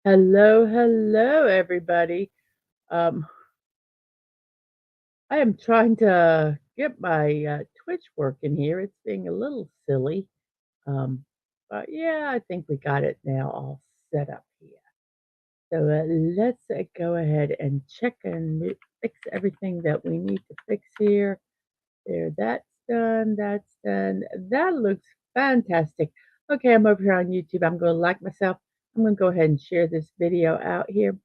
Hello, hello, everybody. Um, I am trying to get my Twitch working here. It's being a little silly. But yeah, I think we got it now all set up here. So let's go ahead and check and fix everything that we need to fix here. There, that's done. That's done. That looks fantastic. Okay, I'm over here on YouTube. I'm going to like myself. I'm going to go ahead and share this video out here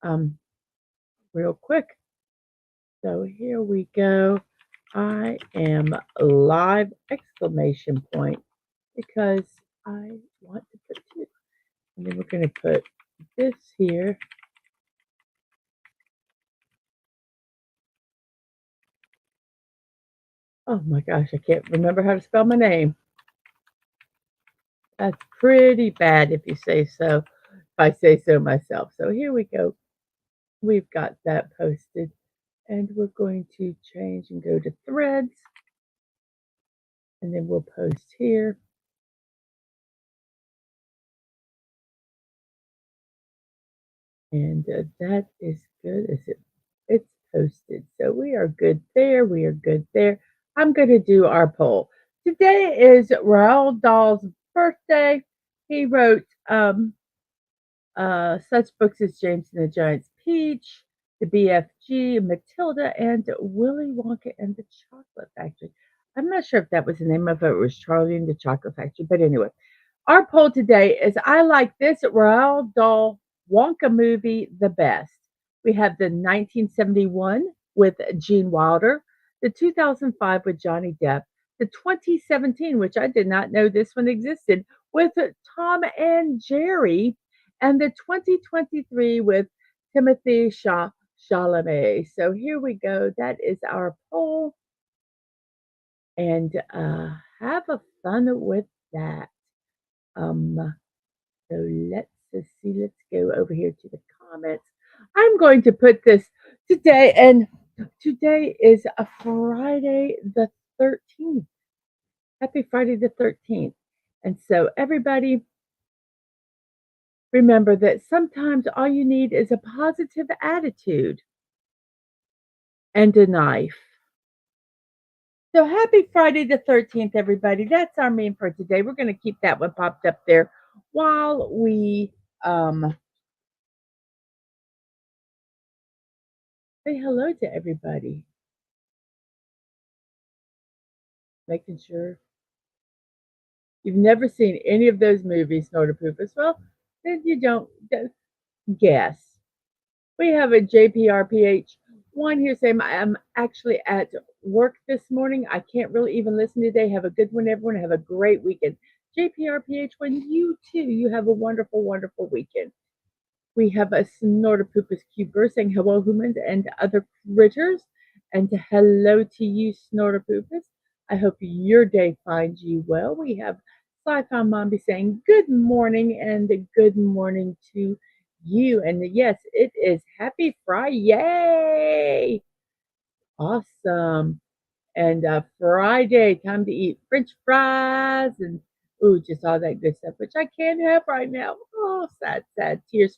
um, real quick. So here we go. I am live exclamation point because I want to put two. And then we're going to put this here. Oh my gosh, I can't remember how to spell my name. That's pretty bad if you say so, if I say so myself. So here we go. We've got that posted. And we're going to change and go to threads. And then we'll post here. And that is good as it's posted. So we are good there. We are good there. I'm going to do our poll. Today is Roald Dahl's birthday. He wrote such books as James and the Giant's Peach, The BFG, Matilda, and Willy Wonka and the Chocolate Factory. I'm not sure if that was the name of it. It was Charlie and the Chocolate Factory. But anyway, our poll today is I like this Roald Dahl Wonka movie the best. We have the 1971 with Gene Wilder, the 2005 with Johnny Depp, the 2017, which I did not know this one existed, with Tom and Jerry, and the 2023 with Timothy Chalamet. So here we go. That is our poll. And have a fun with that. So let's see. Let's go over here to the comments. I'm going to put this today, and today is a Friday the 13th. Happy Friday the 13th. And so everybody, remember that sometimes all you need is a positive attitude and a knife. So happy Friday the 13th, everybody. That's our meme for today. We're going to keep that one popped up there while we say hello to everybody. Making sure you've never seen any of those movies, Snortopoopas. Well, then you don't guess. We have a JPRPH1 here saying I'm actually at work this morning. I can't really even listen today. Have a good one, everyone. Have a great weekend. JPRPH1, you too. You have a wonderful, wonderful weekend. We have a Snortopoopas Cuber saying hello, humans and other critters. And hello to you, Snortopoopas. I hope your day finds you well. We have Sci-Fi Mombi saying good morning and good morning to you. And yes, it is happy Friday. Yay! Awesome. And Friday, time to eat French fries and just all that good stuff, which I can't have right now. Oh, sad, sad. Tears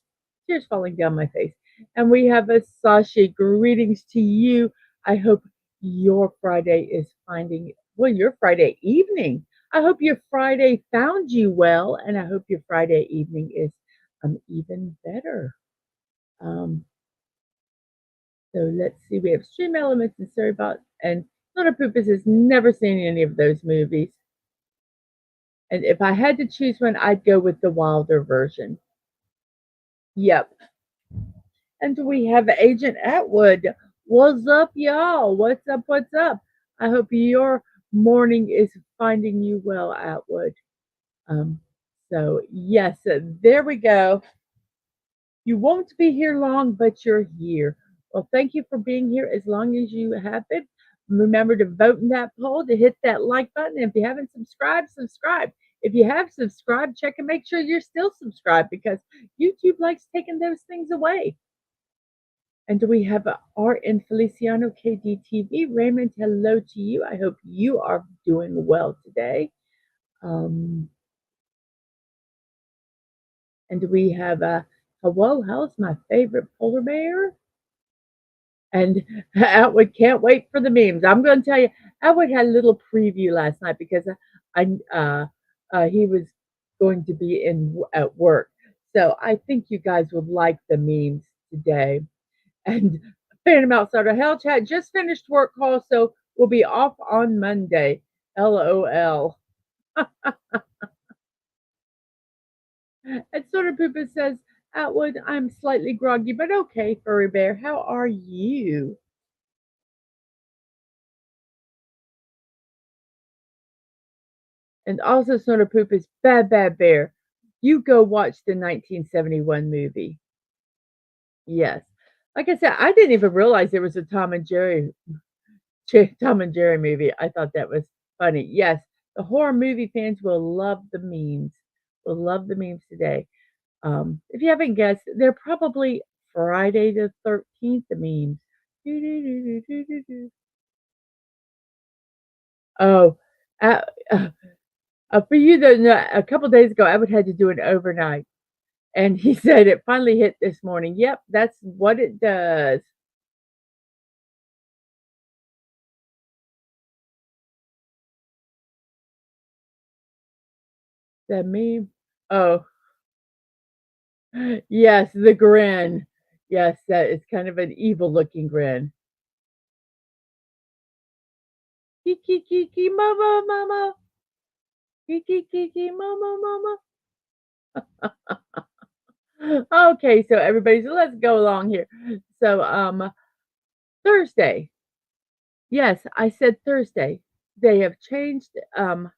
falling down my face. And we have a Sashi. Greetings to you. I hope your Friday is finding, well, your Friday evening. I hope your Friday found you well, and I hope your Friday evening is even better. So let's see. We have Stream Elements and Storybot, and Snortopoopas has never seen any of those movies. And if I had to choose one, I'd go with the Wilder version. Yep. And we have Agent Atwood. What's up, y'all? What's up? What's up? I hope your morning is finding you well, Atwood. So yes, there we go. You won't be here long, but you're here. Well, thank you for being here as long as you have been. Remember to vote in that poll, to hit that like button. If you haven't subscribed, subscribe. If you have subscribed, check and make sure you're still subscribed because YouTube likes taking those things away. And we have Art and Feliciano KDTV. Raymond, hello to you. I hope you are doing well today. And we have Well, how's my favorite polar bear? And Atwood can't wait for the memes. I'm going to tell you, Atwood had a little preview last night because he was going to be at work. So I think you guys would like the memes today. And Phantom Outsider Hell Chat just finished work call, so we'll be off on Monday. LOL. And Soda Poopa says, Atwood, I'm slightly groggy, but okay, Furry Bear. How are you? And also Soda Poop is Bad Bear. You go watch the 1971 movie. Yes. Like I said, I didn't even realize there was a Tom and Jerry movie. I thought that was funny. Yes, the horror movie fans will love the memes. Will love the memes today. If you haven't guessed, they're probably Friday the 13th memes. Oh, uh, uh, for you though, no, a couple days ago, I would had to do an overnight, and he said it finally hit this morning. Yep, that's what it does. The meme. Oh, yes, the grin. Yes, that is kind of an evil looking grin. Kiki kiki mama mama. Kiki kiki mama mama. Okay, so everybody, so let's go along here. So Thursday. Yes, I said Thursday. They have changed the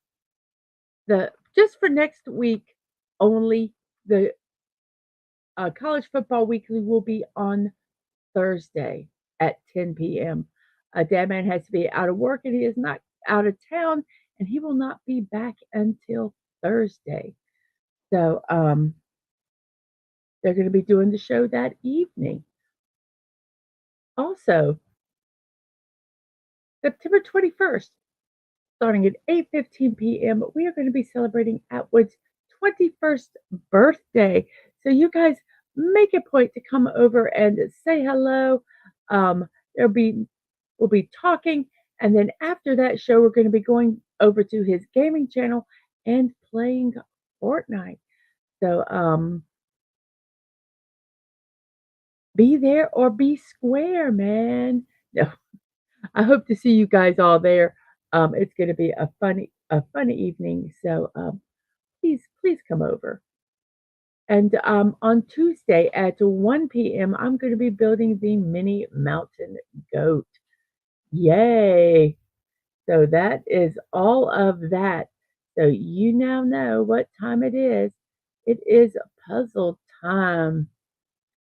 just for next week only the College Football Weekly will be on Thursday at 10 p.m. Dadman has to be out of work and he is not out of town and he will not be back until Thursday. So they're going to be doing the show that evening. Also, September 21st, starting at 8:15 p.m., we are going to be celebrating Atwood's 21st birthday. So you guys make a point to come over and say hello. There'll be we'll be talking, and then after that show, we're going to be going over to his gaming channel and playing Fortnite. So be there or be square, man. No, I hope to see you guys all there. It's going to be a funny evening. So please come over. And on Tuesday at 1 p.m., I'm going to be building the mini mountain goat. Yay! So that is all of that. So you now know what time it is. It is puzzle time.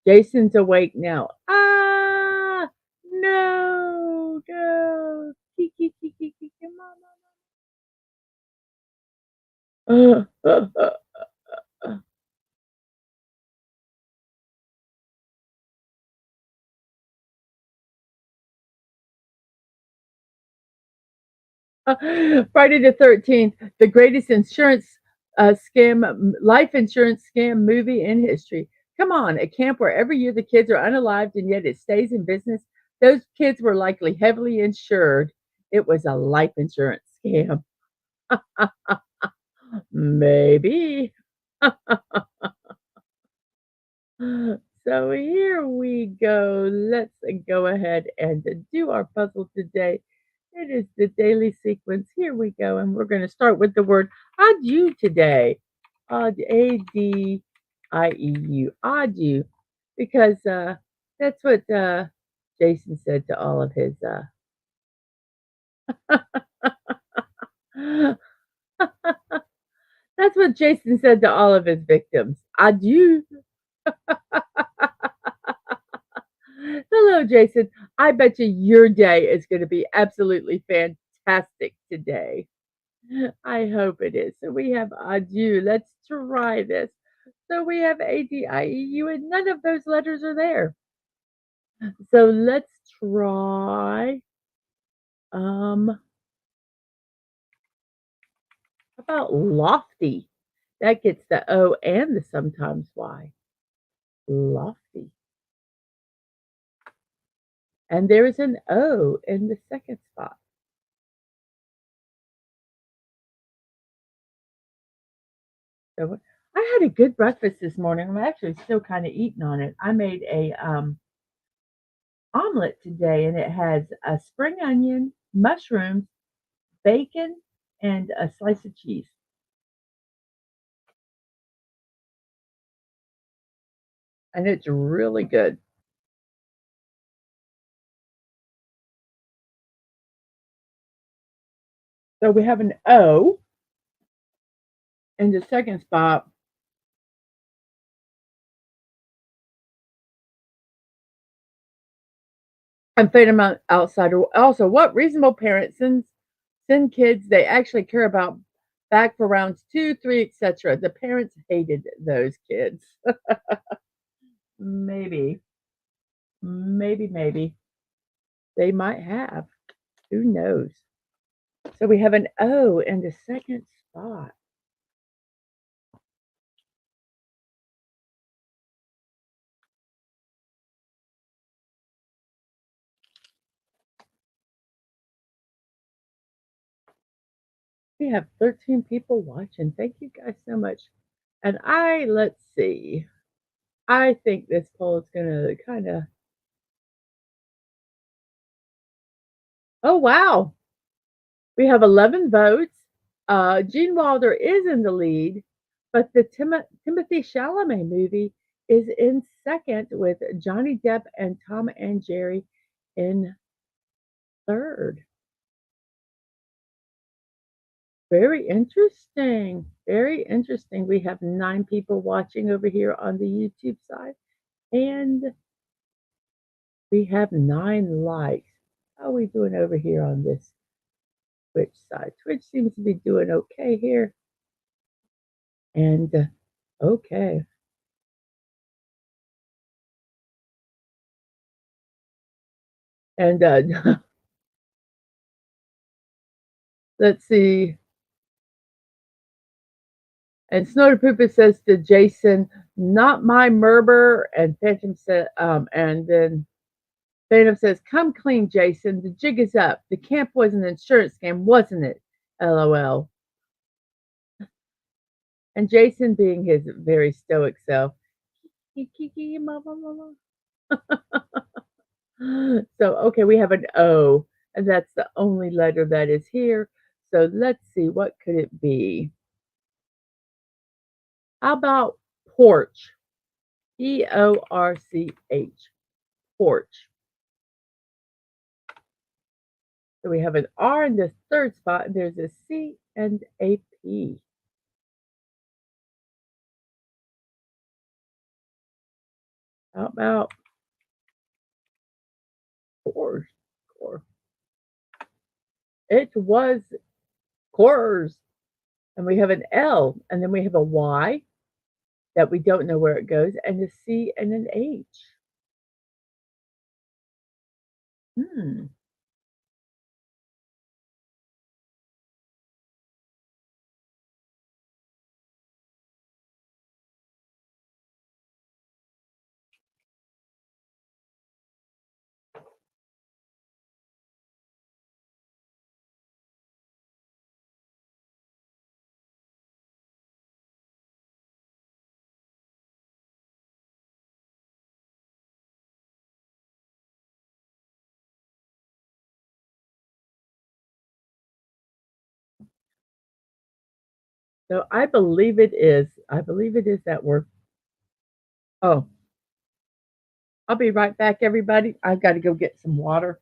Jason's awake now. Ah, no, no. Kiki, kiki, kiki, mama. Friday the 13th, the greatest life insurance scam movie in history. Come on, a camp where every year the kids are unalived and yet it stays in business. Those kids were likely heavily insured. It was a life insurance scam. Maybe. So here we go. Let's go ahead and do our puzzle today. It is the daily sequence. Here we go. And we're going to start with the word adieu today. Adieu. Adieu. Because that's what Jason said to all of his. That's what Jason said to all of his victims. Adieu. Hello, Jason. I bet you your day is going to be absolutely fantastic today. I hope it is. So we have adieu. Let's try this. So we have ADIEU, and none of those letters are there. So let's try. How about lofty? That gets the O and the sometimes Y. lofty. And there is an O in the second spot. So I had a good breakfast this morning. I'm actually still kind of eating on it. I made a omelet today, and it has a spring onion, mushrooms, bacon, and a slice of cheese. And it's really good. So we have an O in the second spot. And Phantom Outsider. Also, what reasonable parents send kids they actually care about back for rounds 2, 3, etc. The parents hated those kids. Maybe, maybe they might have. Who knows? So we have an O in the second spot. We have 13 people watching. Thank you guys so much. And let's see. I think this poll is going to kind of. Oh, wow. We have 11 votes. Gene Wilder is in the lead, but the Timothy Chalamet movie is in second with Johnny Depp and Tom and Jerry in third. Very interesting. Very interesting. We have 9 people watching over here on the YouTube side, and we have 9 likes. How are we doing over here on this Twitch side? Twitch seems to be doing okay here. And okay. And let's see. And Snowderpooper says to Jason, "Not my Merber." And Phantom said, and then Phantom says, "Come clean, Jason. The jig is up. The camp was an insurance scam, wasn't it? LOL." And Jason, being his very stoic self, "Kiki, mama." So okay, we have an O, and that's the only letter that is here. So let's see, what could it be? How about porch? Porch. Porch. So we have an R in the third spot, and there's a C and a P. How about course? Core. It was cores. And we have an L, and then we have a Y that we don't know where it goes, and a C and an H. Hmm. So I believe it is. I believe it is that word. Oh, I'll be right back, everybody. I've got to go get some water.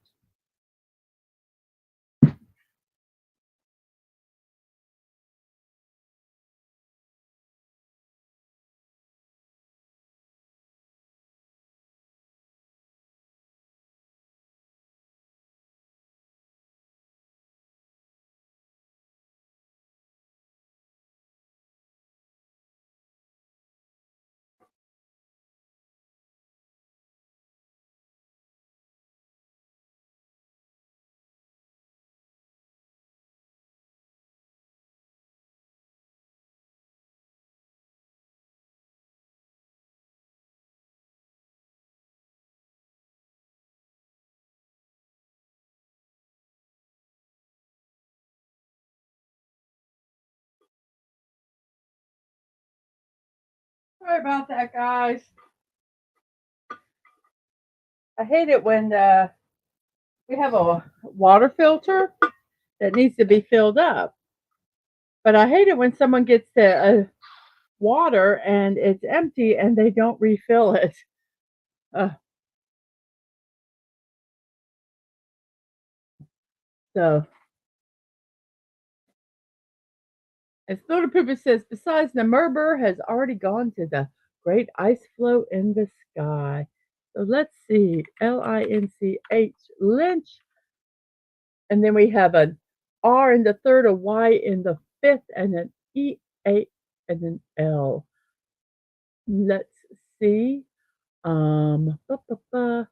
Sorry about that, guys. I hate it when we have a water filter that needs to be filled up, but I hate it when someone gets the water and it's empty and they don't refill it. Uh, so, as Florida Pooper says, besides the Murmur has already gone to the great ice floe in the sky. So let's see, Linch, Lynch, and then we have an R in the third, a Y in the fifth, and an E, A, and an L. Let's see. Ba, ba, ba.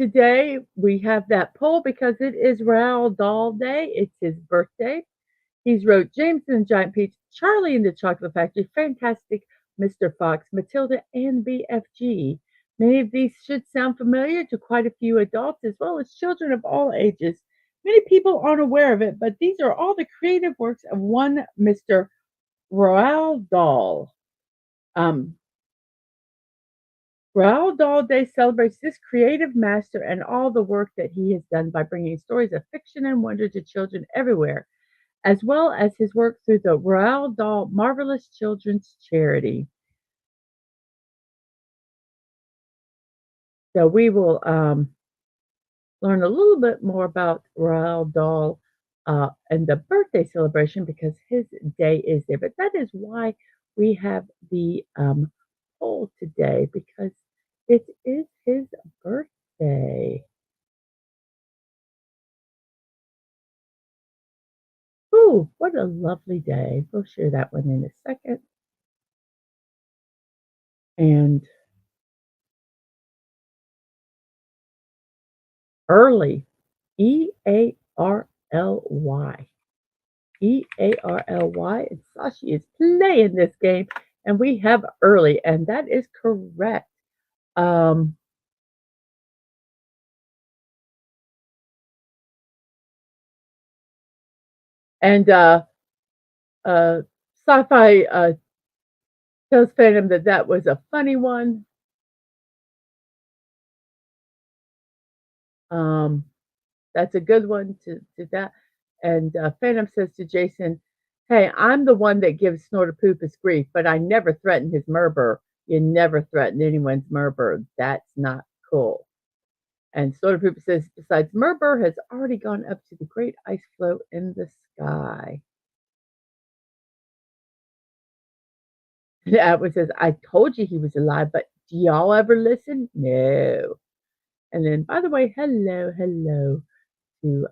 Today we have that poll because it is Roald Dahl Day. It's his birthday. He's wrote James and the Giant Peach, Charlie and the Chocolate Factory, Fantastic Mr. Fox, Matilda, and BFG. Many of these should sound familiar to quite a few adults as well as children of all ages. Many people aren't aware of it, but these are all the creative works of one Mr. Roald Dahl. Um, Roald Dahl Day celebrates this creative master and all the work that he has done by bringing stories of fiction and wonder to children everywhere, as well as his work through the Roald Dahl Marvelous Children's Charity. So we will learn a little bit more about Roald Dahl and the birthday celebration because his day is there. But that is why we have the poll today because it is his birthday. Ooh, what a lovely day. We'll share that one in a second. And early, Early. Early, and Sashi is playing this game, and we have early, and that is correct. Um, and uh, Sci-Fi tells Phantom that that was a funny one. Um, that's a good one to that. And Phantom says to Jason, "Hey, I'm the one that gives Snorterpoop his grief, but I never threatened his murder. You never threatened anyone's murder. That's not cool." And Snorterpoop says, "Besides, Murmur has already gone up to the great ice floe in the sky." And Atwood says, "I told you he was alive, but do y'all ever listen? No." And then, by the way, hello to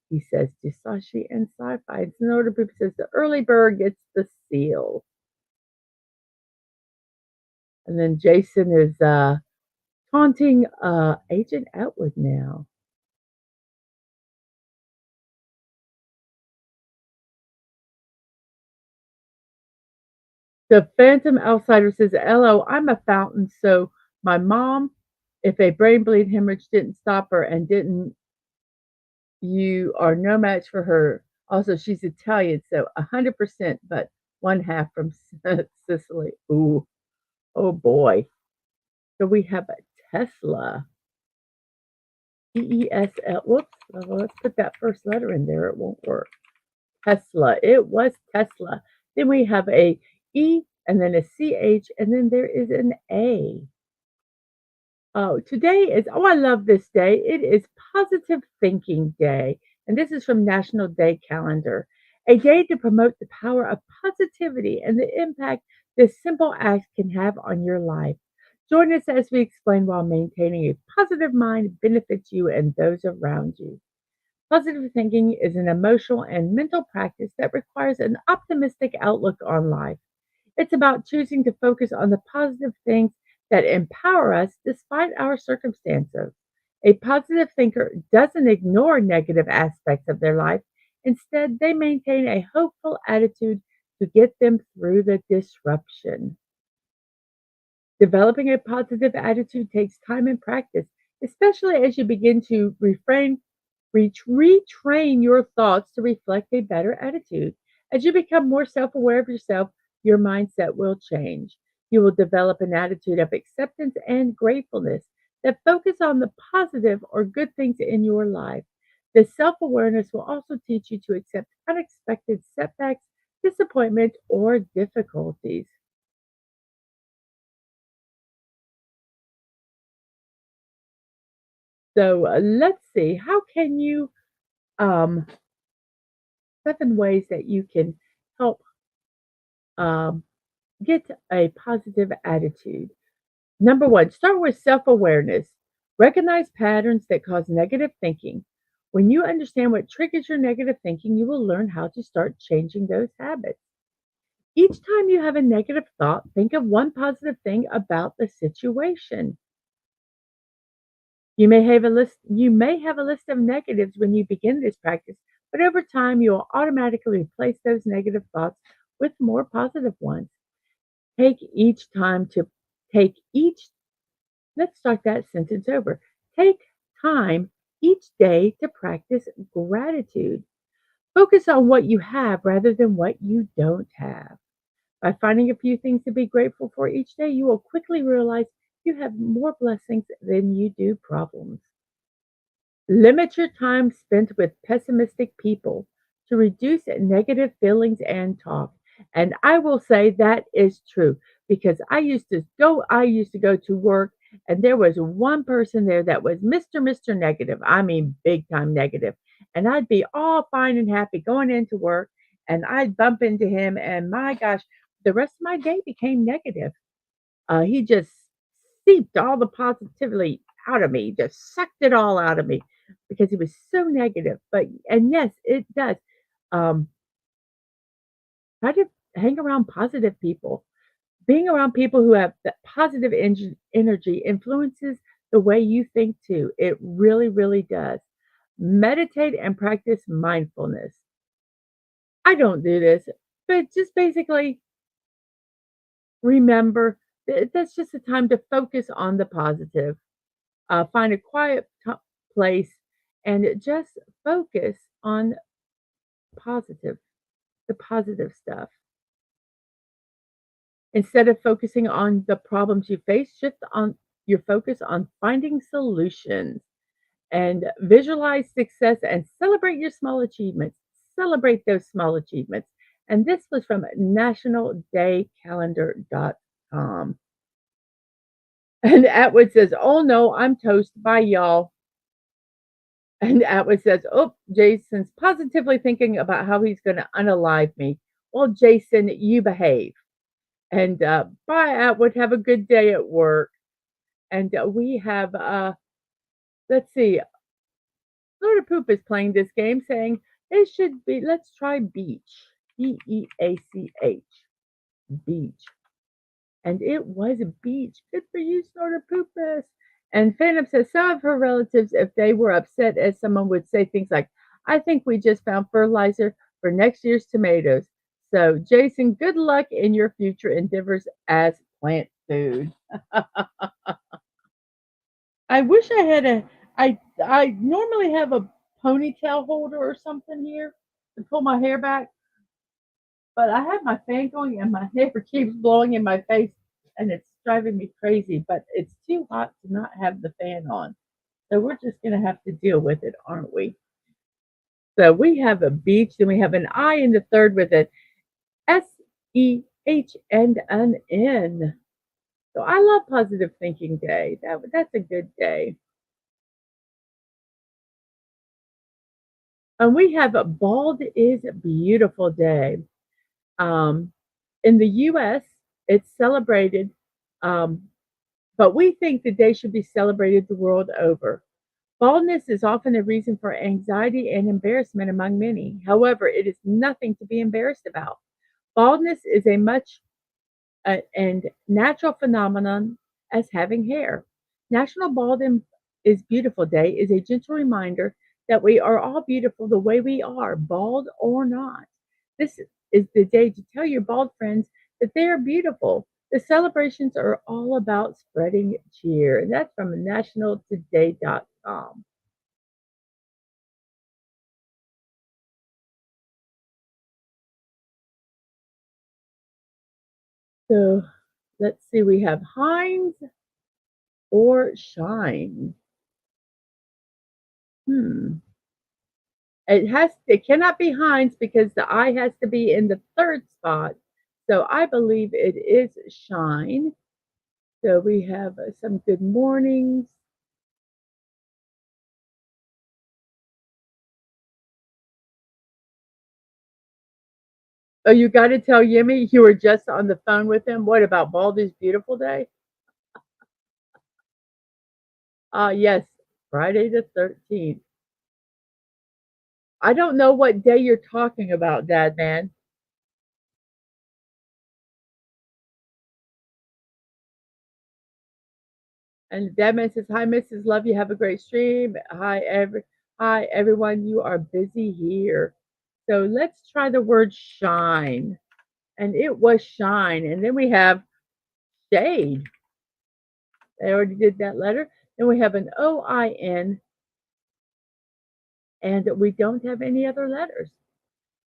he says to Sashi and Sci-Fi. And Snorterpoop says the early bird gets the seal. And then Jason is taunting Agent Atwood now. The Phantom Outsider says, "LO, I'm a fountain, so my mom, if a brain bleed hemorrhage didn't stop her and didn't, you are no match for her. Also, she's Italian, so 100%, but one half from Sicily." Ooh, oh boy. So we have a Tesla. Tesl. Whoops. Well, let's put that first letter in there. It won't work. Tesla. It was Tesla. Then we have a E and then a CH, and then there is an A. Oh, today is, oh, I love this day. It is Positive Thinking Day. And this is from National Day Calendar, a day to promote the power of positivity and the impact this simple act can have on your life. Join us as we explain why maintaining a positive mind benefits you and those around you. Positive thinking is an emotional and mental practice that requires an optimistic outlook on life. It's about choosing to focus on the positive things that empower us despite our circumstances. A positive thinker doesn't ignore negative aspects of their life. Instead, they maintain a hopeful attitude to get them through the disruption. Developing a positive attitude takes time and practice, especially as you begin to retrain your thoughts to reflect a better attitude. As you become more self aware of yourself, your mindset will change. You will develop an attitude of acceptance and gratefulness that focus on the positive or good things in your life. This self awareness will also teach you to accept unexpected setbacks, disappointment, or difficulties. So let's see, how can you, um, 7 ways that you can help um, get a positive attitude. Number one, start with self awareness. Recognize patterns that cause negative thinking. When you understand what triggers your negative thinking, you will learn how to start changing those habits. Each time you have a negative thought, think of one positive thing about the situation. You may have a list of negatives when you begin this practice, but over time you will automatically replace those negative thoughts with more positive ones. Take each time to take each Let's start that sentence over. Take time each day to practice gratitude. Focus on what you have rather than what you don't have. By finding a few things to be grateful for each day, you will quickly realize you have more blessings than you do problems. Limit your time spent with pessimistic people to reduce negative feelings and talk. And I will say that is true because I used to go to work and there was one person there that was Mr. Negative. I mean big time negative. And I'd be all fine and happy going into work and I'd bump into him and my gosh, the rest of my day became negative. He just seeped all the positivity out of me, just sucked it all out of me because he was so negative. And yes, it does. Um, Try to hang around positive people. Being around people who have that positive energy influences the way you think too. It really, really does. Meditate and practice mindfulness. I don't do this, but just basically remember that's just a time to focus on the positive. Find a quiet place and just focus on positive, the positive stuff. Instead of focusing on the problems you face, shift on your focus on finding solutions and visualize success and celebrate your small achievements. Celebrate those small achievements. And this was from nationaldaycalendar.com. And Atwood says, "Oh no, I'm toast. Bye, y'all." And Atwood says, "Oh, Jason's positively thinking about how he's going to unalive me." Well, Jason, you behave. And bye, Atwood. Have a good day at work. And we have, let's see, Lord of Poop is playing this game saying it should be, let's try beach. Beach. Beach. And it was a beach. Good for you, Snorter Poopus. And Phantom says some of her relatives, if they were upset, as someone would say things like, I think we just found fertilizer for next year's tomatoes. So, Jason, good luck in your future endeavors as plant food. I wish I had I normally have a ponytail holder or something here to pull my hair back, but I have my fan going and my hair keeps blowing in my face and it's driving me crazy, but it's too hot to not have the fan on. So we're just going to have to deal with it, aren't we? So we have a beach, then we have an I in the third with an SEH and an N. So I love Positive Thinking Day. That's a good day. And we have a Bald is Beautiful Day. Um, in the US, it's celebrated, um, but we think the day should be celebrated the world over. Baldness is often a reason for anxiety and embarrassment among many. However, it is nothing to be embarrassed about. Baldness is a much and natural phenomenon as having hair. National is Beautiful Day is a gentle reminder that we are all beautiful the way we are, bald or not. This is the day to tell your bald friends that they are beautiful. The celebrations are all about spreading cheer. And that's from nationaltoday.com. So Let's see, we have Heinz or Shine. Hmm. It cannot be Heinz because the I has to be in the third spot. So I believe it is Shine. So we have some good mornings. Oh, you got to tell Yimmy you were just on the phone with him. What about Baldy's beautiful day? Yes, Friday the 13th. I don't know what day you're talking about, Dad man. And Dad man says, "Hi, Mrs. Love you. Have a great stream. Hi everyone. You are busy here. So let's try the word shine." And it was shine. And then we have shade. I already did that letter. Then we have an OIN, and we don't have any other letters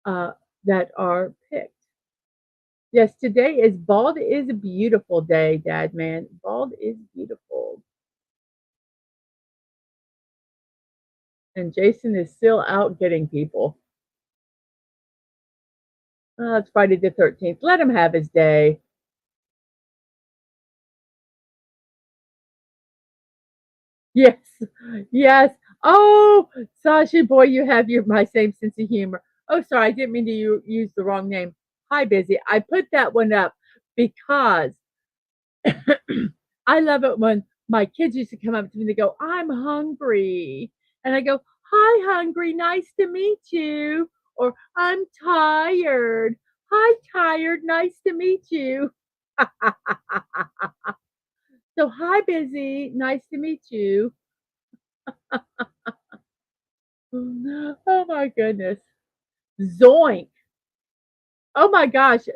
uh, that are picked. Yes, today is bald is a beautiful day, Dad man. Bald is beautiful. And Jason is still out getting people. Oh, it's Friday the 13th. Let him have his day. Yes, yes. Oh, Sasha, boy, you have my same sense of humor. Oh, sorry, I didn't mean to use the wrong name. Hi, Busy. I put that one up because I love it when my kids used to come up to me and they go, "I'm hungry." And I go, "Hi, hungry. Nice to meet you." Or, "I'm tired. Hi, tired. Nice to meet you." So, hi, Busy. Nice to meet you. Oh my goodness. Zoink. Oh my gosh.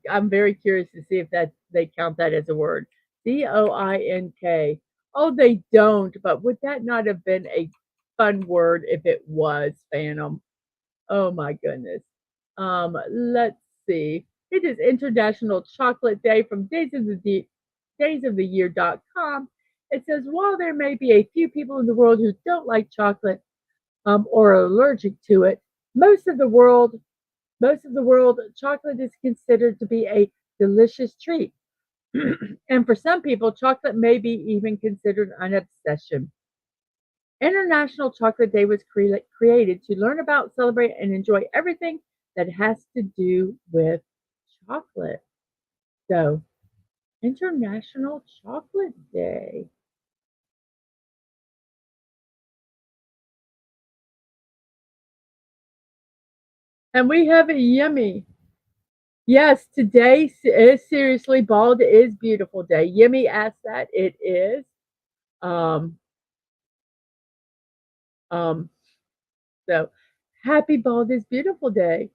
I'm very curious to see if that they count that as a word. Zoink. Oh, they don't, but would that not have been a fun word if it was, Phantom? Oh my goodness. Let's see. It is International Chocolate Day from daysoftheyear.com. It says while there may be a few people in the world who don't like chocolate, or are allergic to it, most of the world most of the world chocolate is considered to be a delicious treat. And for some people, chocolate may be even considered an obsession. International Chocolate Day was created to learn about, celebrate, and enjoy everything that has to do with chocolate. So, International Chocolate Day. And we have a yummy. Yes, today is seriously bald is beautiful day. Yimmy asked that. It is. Um, um, so happy bald is beautiful day.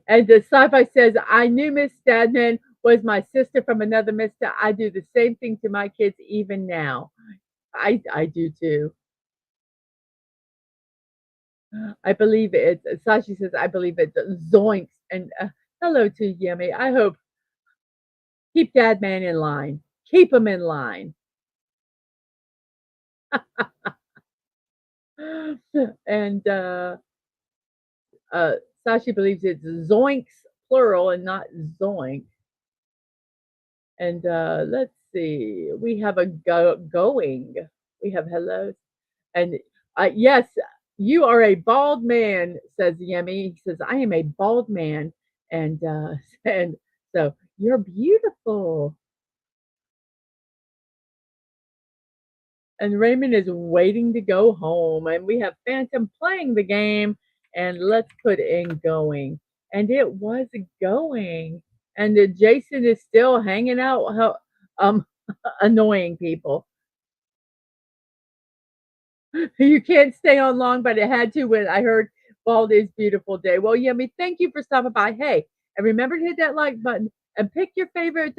And the sci-fi says, I knew Miss Stadman was my sister from another mister. I do the same thing to my kids even now. I do too. I believe it's Sashi says I believe it's zoinks and hello to Yummy. I hope keep Dad Man in line. Keep him in line. And uh Sashi believes it's zoinks plural and not zoink. And let's see, we have a going. We have hellos. And yes, you are a bald man, says Yemi. He says, I am a bald man. And and so you're beautiful. And Raymond is waiting to go home. And we have Phantom playing the game. And let's put in going. And it was going. And Jason is still hanging out, um, annoying people. You can't stay on long, but it had to when I heard Bald is Beautiful Day. Well, Yummy, thank you for stopping by. Hey, and remember to hit that like button and pick your favorite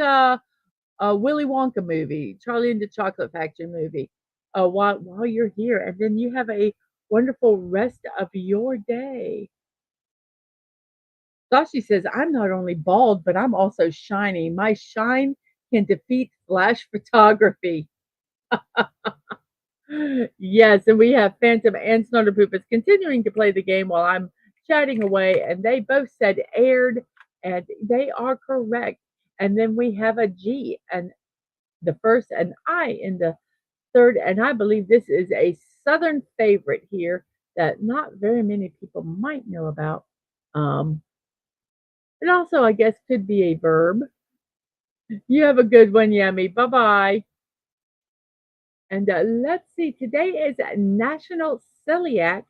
Willy Wonka movie, Charlie and the Chocolate Factory movie, while you're here. And then you have a wonderful rest of your day. Sashi says, I'm not only bald, but I'm also shiny. My shine can defeat flash photography. Yes, and we have Phantom and Snarterpoopus continuing to play the game while I'm chatting away, and they both said aired, and they are correct. And then we have a G and the first, and I in the third, and I believe this is a Southern favorite here that not very many people might know about. Um, it also, I guess, could be a verb. You have a good one, Yummy. Bye bye. And let's see, today is National Celiac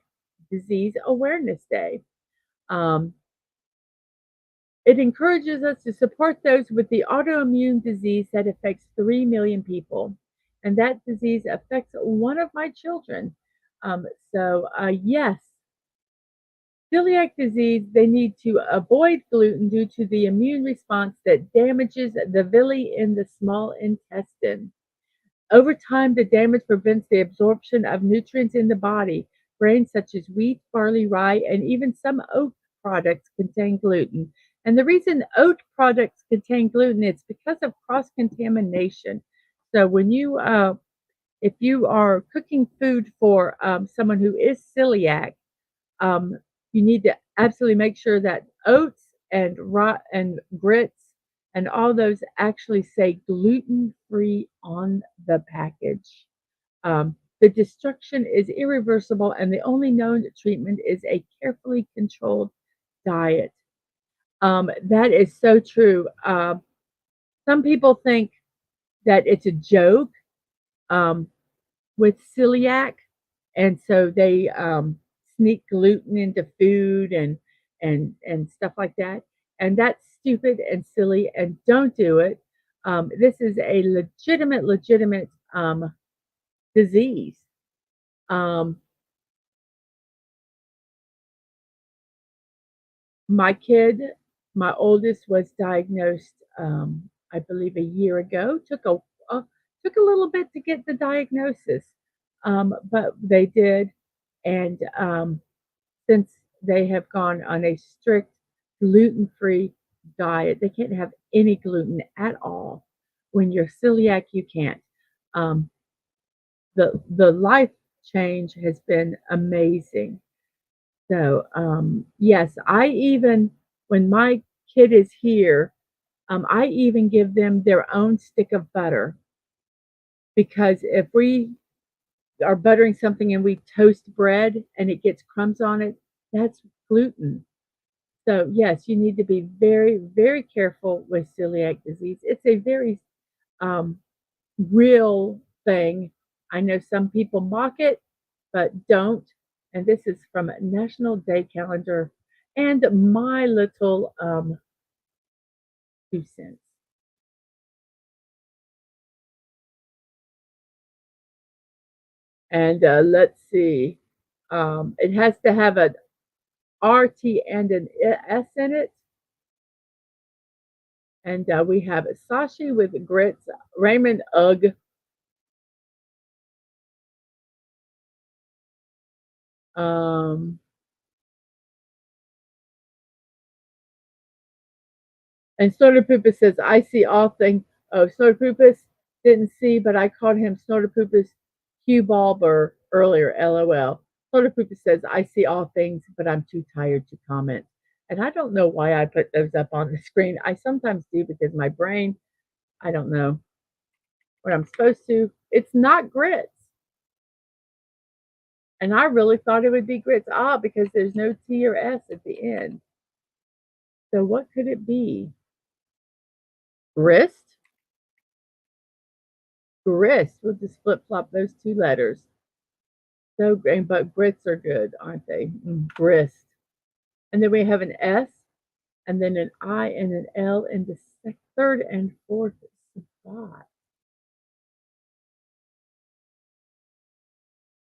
Disease Awareness Day. Um, it encourages us to support those with the autoimmune disease that affects 3 million people. And that disease affects one of my children. Yes, celiac disease, they need to avoid gluten due to the immune response that damages the villi in the small intestine. Over time, the damage prevents the absorption of nutrients in the body. Grains such as wheat, barley, rye, and even some oat products contain gluten. And the reason oat products contain gluten is because of cross contamination. So if you are cooking food for someone who is celiac, um, you need to absolutely make sure that oats and grits and all those actually say gluten free on the package. The destruction is irreversible, and the only known treatment is a carefully controlled diet. That is so true. Some people think that it's a joke um, with celiac, and so they sneak gluten into food and stuff like that. And that's stupid and silly, and don't do it. This is a legitimate disease. Um, my kid, my oldest, was diagnosed, I believe, a year ago. Took a little bit to get the diagnosis, but they did, and since they have gone on a strict gluten-free diet, they can't have any gluten at all. When you're celiac, you can't. Um, the life change has been amazing. So yes, I even when my kid is here, I even give them their own stick of butter because if we are buttering something and we toast bread and it gets crumbs on it, that's gluten. So yes, you need to be very careful with celiac disease. It's a very um, real thing. I know some people mock it, but don't. And this is from National Day Calendar and my little 2 cents. And let's see, it has to have an RT and an S in it. And we have Sashi with grits, Raymond Ugg. Um, And Snorterpoopus says, I see all things. Oh, Snorterpoopus didn't see, but I called him Snorterpoopus cue bulber earlier, LOL. Snorterpoopus says, I see all things, but I'm too tired to comment. And I don't know why I put those up on the screen. I sometimes do because my brain, I don't know what I'm supposed to. It's not grits. And I really thought it would be grits. Because there's no T or S at the end. So what could it be? Grist? Grist. We'll just flip flop those 2 letters. So great, but grits are good, aren't they? Grist. And then we have an S, and then an I and an L in the third and fourth spot.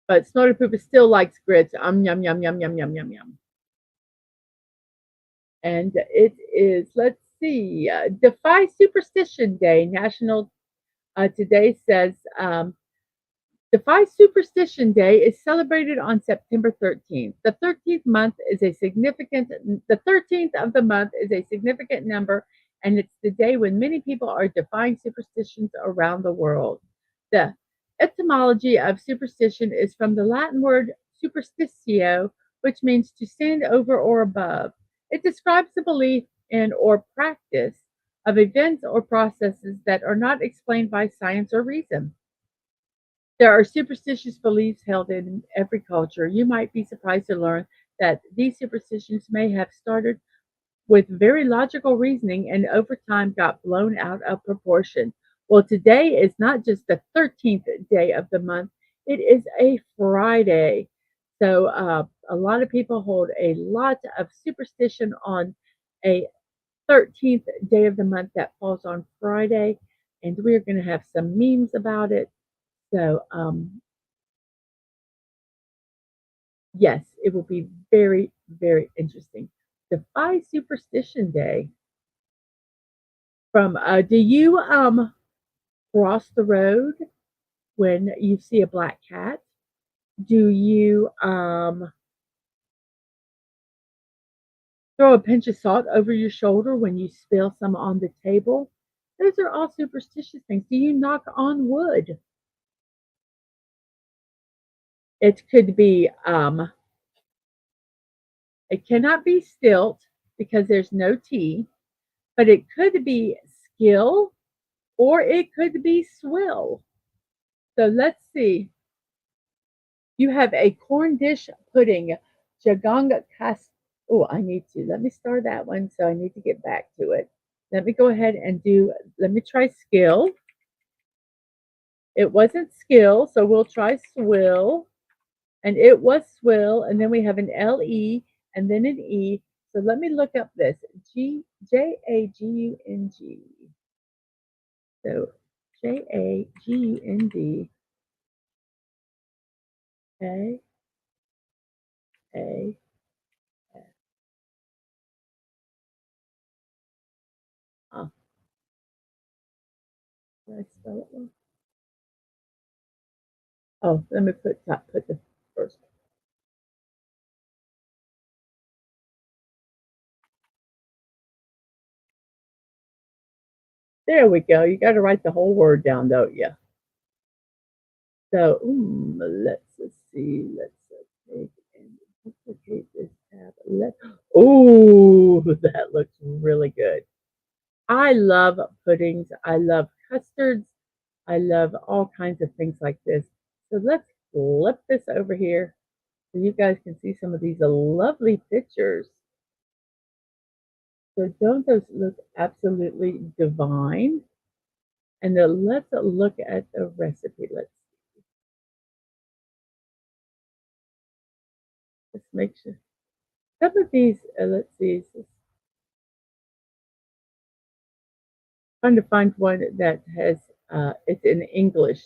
But Snorterpoopa still likes grits. Yum, yum, yum, yum, yum, yum, yum. And it is, let's see, Defy Superstition Day. National today says Defy Superstition Day is celebrated on September 13th. The 13th of the month is a significant number, and it's the day when many people are defying superstitions around the world. The etymology of superstition is from the Latin word superstitio, which means to stand over or above. It describes the belief in or practice of events or processes that are not explained by science or reason. There are superstitious beliefs held in every culture. You might be surprised to learn that these superstitions may have started with very logical reasoning and over time got blown out of proportion. Well, today is not just the 13th day of the month, it is a Friday. So, a lot of people hold a lot of superstition on a 13th day of the month that falls on Friday, and we're going to have some memes about it. So, yes, it will be very, very interesting. Defy Superstition Day. From do you cross the road when you see a black cat? Do you throw a pinch of salt over your shoulder when you spill some on the table? Those are all superstitious things. Do you knock on wood? It could be it cannot be stilt because there's no T, but it could be skill or it could be swill. So let's see. You have a corn dish pudding, jagung cast. Oh, I need to. Let me start that one. So I need to get back to it. Let me go ahead and let me try skill. It wasn't skill, so we'll try swill. And it was swill. And then we have an L-E and then an E. So let me look up this. Jagung. So Jagund. A A S. Oh, did I spell it wrong? Oh, let me put the first. There we go. You got to write the whole word down, don't you? So, let's see. Let's take and duplicate this tab. Oh, that looks really good. I love puddings. I love custards. I love all kinds of things like this. So let's flip this over here so you guys can see some of these lovely pictures. So don't those look absolutely divine? And then let's look at the recipe. Let's make sure. Some of these, let's see, trying to find one that has, it's in English.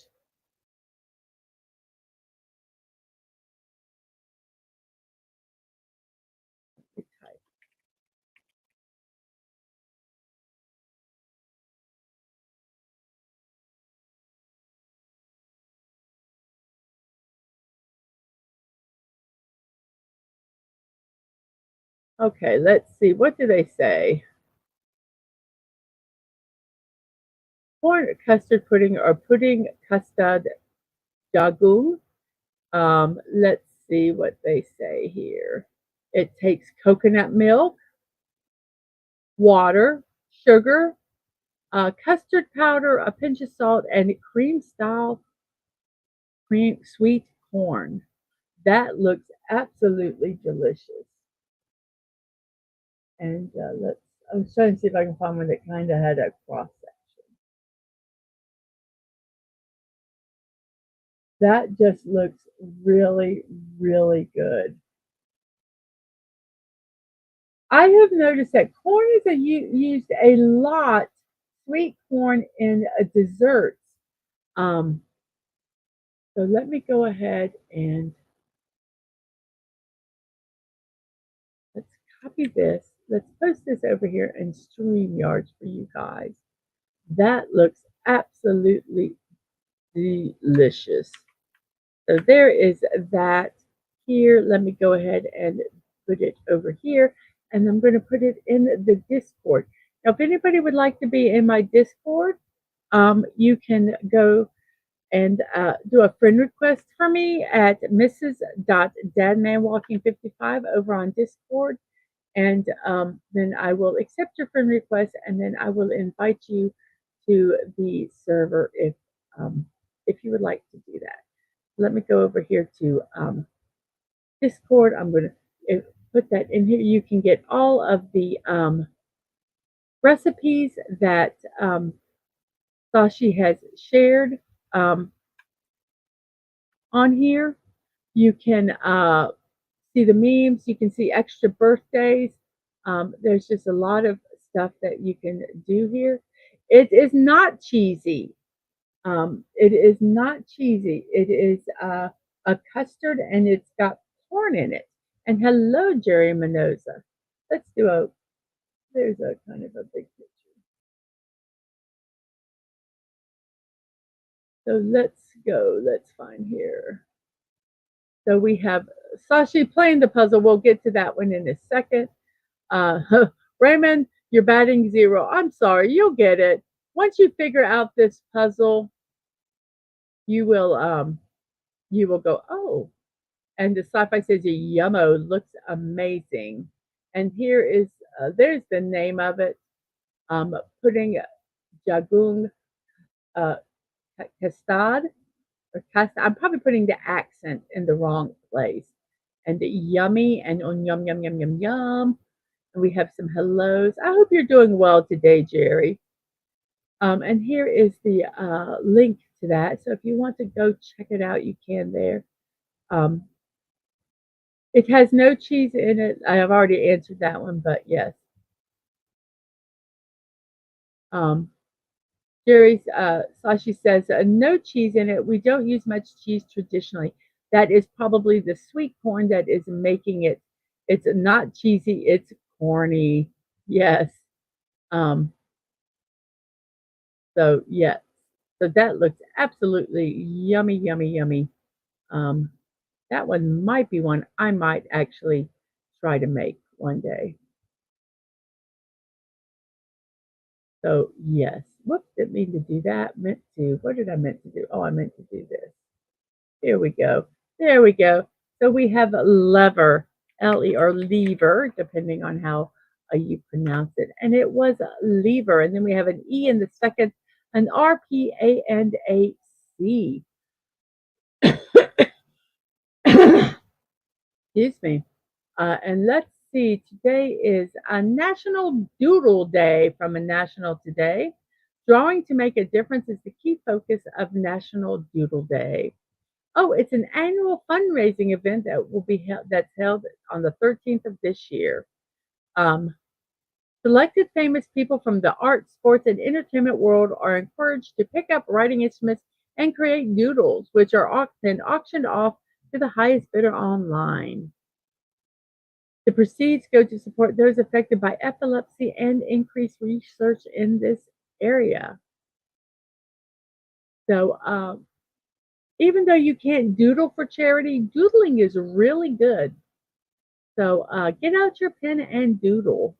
Okay, let's see. What do they say? Corn custard pudding or pudding custard jagung. Let's see what they say here. It takes coconut milk, water, sugar, custard powder, a pinch of salt, and cream sweet corn. That looks absolutely delicious. And I was trying to see if I can find one that kind of had a cross section. That just looks really, really good. I have noticed that corn is used a lot, sweet corn in desserts. Um, so let me go ahead and let's copy this. Let's post this over here in StreamYard for you guys. That looks absolutely delicious. So there is that here. Let me go ahead and put it over here, and I'm going to put it in the Discord. Now, if anybody would like to be in my Discord, you can go and do a friend request for me at Mrs.DadmanWalking55 over on Discord. And then I will accept your friend request, and then I will invite you to the server if you would like to do that. Let me go over here to Discord. I'm going to put that in here. You can get all of the recipes that Sashi has shared on here. You can see the memes. You can see extra birthdays. There's just a lot of stuff that you can do here. It is not cheesy. It is not cheesy. It is a custard, and it's got corn in it. And hello, Jerry Minoza. Let's do a. There's a kind of a big picture. So let's go. Let's find here. So we have Sashi playing the puzzle. We'll get to that one in a second. Raymond, you're batting 0. I'm sorry, you'll get it. Once you figure out this puzzle, you will go, oh. And the sci-fi says yummo, looks amazing. And here is there's the name of it. Putting jagung castad or cast. I'm probably putting the accent in the wrong place. And yummy and yum yum yum yum yum. And we have some hellos. I hope you're doing well today, Jerry. And here is the link to that. So if you want to go check it out, you can there. It has no cheese in it. I have already answered that one, but yes. Jerry's Sashi says no cheese in it. We don't use much cheese traditionally. That is probably the sweet corn that is making it. It's not cheesy. It's corny. Yes. So yes. So that looks absolutely yummy, yummy, yummy. That one might be one I might actually try to make one day. So yes. Whoops, didn't mean to do that. Meant to. What did I meant to do? Oh, I meant to do this. Here we go. There we go. So we have lever, L-E or lever, depending on how you pronounce it. And it was lever. And then we have an E in the second, an R, P, A, and a C. Excuse me. And let's see, today is a National Doodle Day from a National Today. Drawing to make a difference is the key focus of National Doodle Day. Oh, it's an annual fundraising event that will be that's held on the 13th of this year. Selected famous people from the arts, sports, and entertainment world are encouraged to pick up writing instruments and create doodles, which are then auctioned off to the highest bidder online. The proceeds go to support those affected by epilepsy and increase research in this area. So, even though you can't doodle for charity, doodling is really good. So get out your pen and doodle.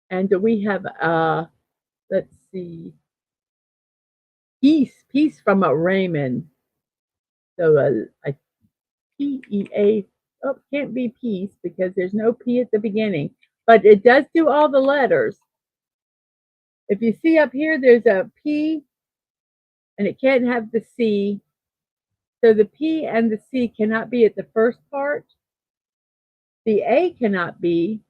And we have, let's see, peace from Raymond. So a P-E-A, oh, can't be peace because there's no P at the beginning, but it does do all the letters. If you see up here, there's a P and it can't have the C. So the P and the C cannot be at the first part. The A cannot be.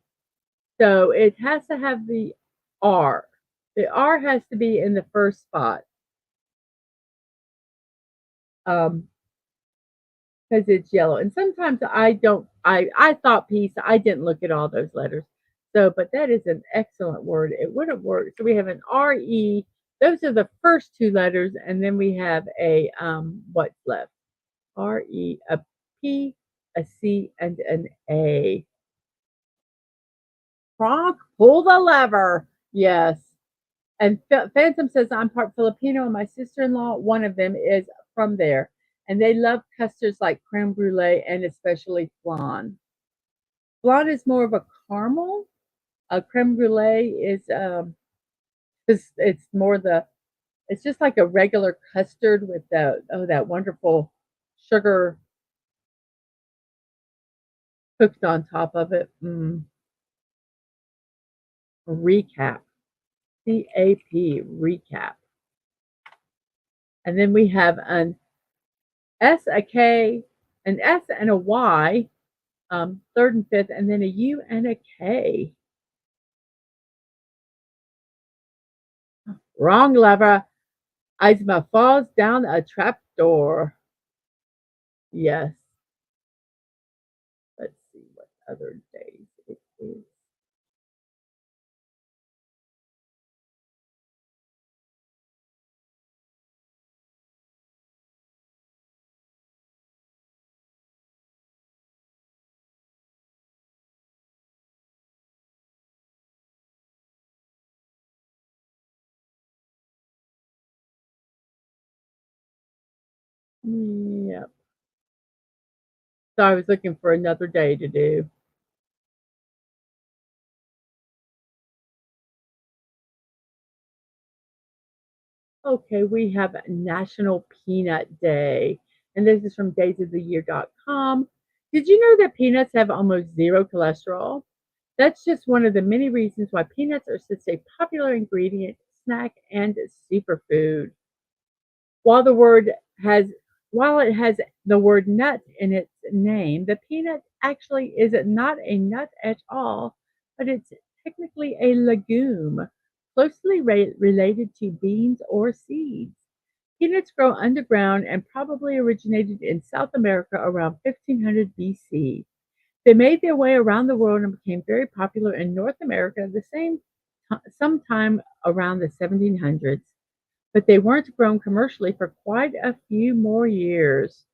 So it has to have the R. The R has to be in the first spot. Because it's yellow. And sometimes I thought peace. I didn't look at all those letters. So, but that is an excellent word. It would have worked. So we have an R-E. Those are the first two letters. And then we have a, what's left? R-E, a P, a C, and an A. Kronk, pull the lever. Yes. And Phantom says, I'm part Filipino, and my sister-in-law, one of them, is from there. And they love custards like creme brulee and especially flan. Flan is more of a caramel. Creme brulee is it's more it's just like a regular custard with that wonderful sugar cooked on top of it. Recap. CAP recap. And then we have an S, a K, an S and a Y, third and fifth, and then a U and a K. Wrong lever. Izma falls down a trap door. Yes. Let's see what other days it is. Yep. So I was looking for another day to do. Okay, we have National Peanut Day, and this is from daysoftheyear.com. Did you know that peanuts have almost zero cholesterol? That's just one of the many reasons why peanuts are such a popular ingredient, snack, and superfood. While the word has while it has the word nut in its name, the peanut actually is not a nut at all, but it's technically a legume, closely related to beans or seeds. Peanuts grow underground and probably originated in South America around 1500 BC. They made their way around the world and became very popular in North America sometime around the 1700s, but they weren't grown commercially for quite a few more years.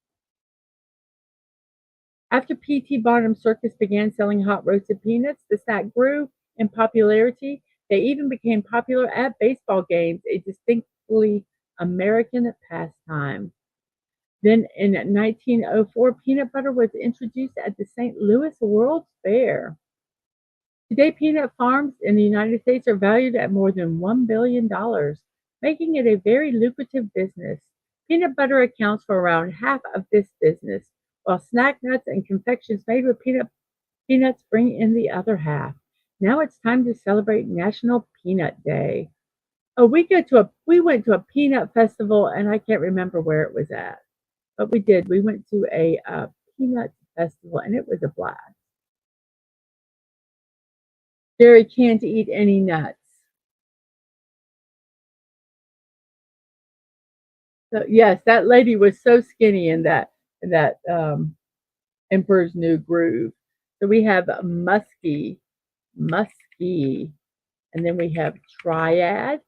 After P.T. Barnum's circus began selling hot roasted peanuts, the snack grew in popularity. They even became popular at baseball games, a distinctly American pastime. Then in 1904, peanut butter was introduced at the St. Louis World's Fair. Today, peanut farms in the United States are valued at more than $1 billion, making it a very lucrative business. Peanut butter accounts for around half of this business, while snack nuts and confections made with peanuts bring in the other half. Now it's time to celebrate National Peanut Day. Oh, we went to a peanut festival, and I can't remember where it was at, but we did. We went to a peanut festival, and it was a blast. Jerry can't eat any nuts. So yes, that lady was so skinny in that Emperor's New Groove. So we have musky, and then we have triad,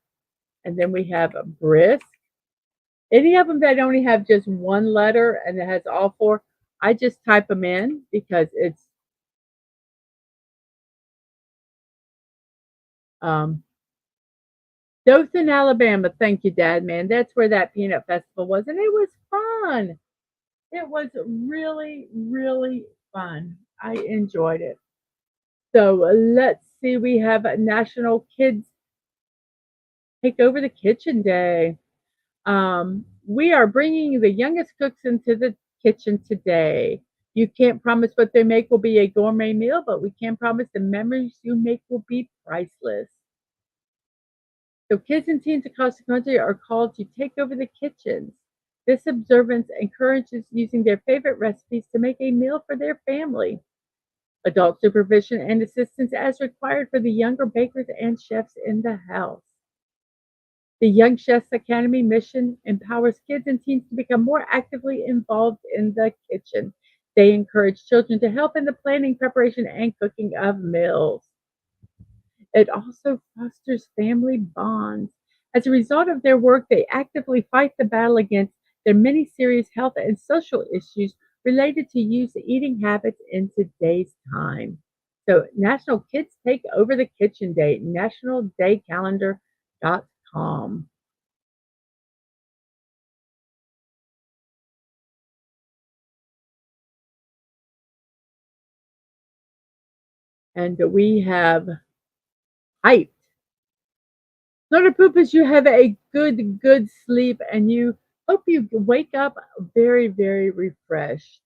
and then we have brisk. Any of them that only have just one letter and it has all four, I just type them in because it's um, Dothan, Alabama. Thank you, Dad, man. That's where that peanut festival was, and it was fun. It was really, really fun. I enjoyed it. So let's see. We have a National Kids Take Over the Kitchen Day. We are bringing the youngest cooks into the kitchen today. You can't promise what they make will be a gourmet meal, but we can promise the memories you make will be priceless. So kids and teens across the country are called to take over the kitchens. This observance encourages using their favorite recipes to make a meal for their family. Adult supervision and assistance as required for the younger bakers and chefs in the house. The Young Chefs Academy mission empowers kids and teens to become more actively involved in the kitchen. They encourage children to help in the planning, preparation, and cooking of meals. It also fosters family bonds. As a result of their work, they actively fight the battle against their many serious health and social issues related to youth eating habits in today's time. So, National Kids Take Over the Kitchen Day, National Day Calendar com. And we have hyped. Not a poop is you have a good sleep and you hope you wake up very, very refreshed.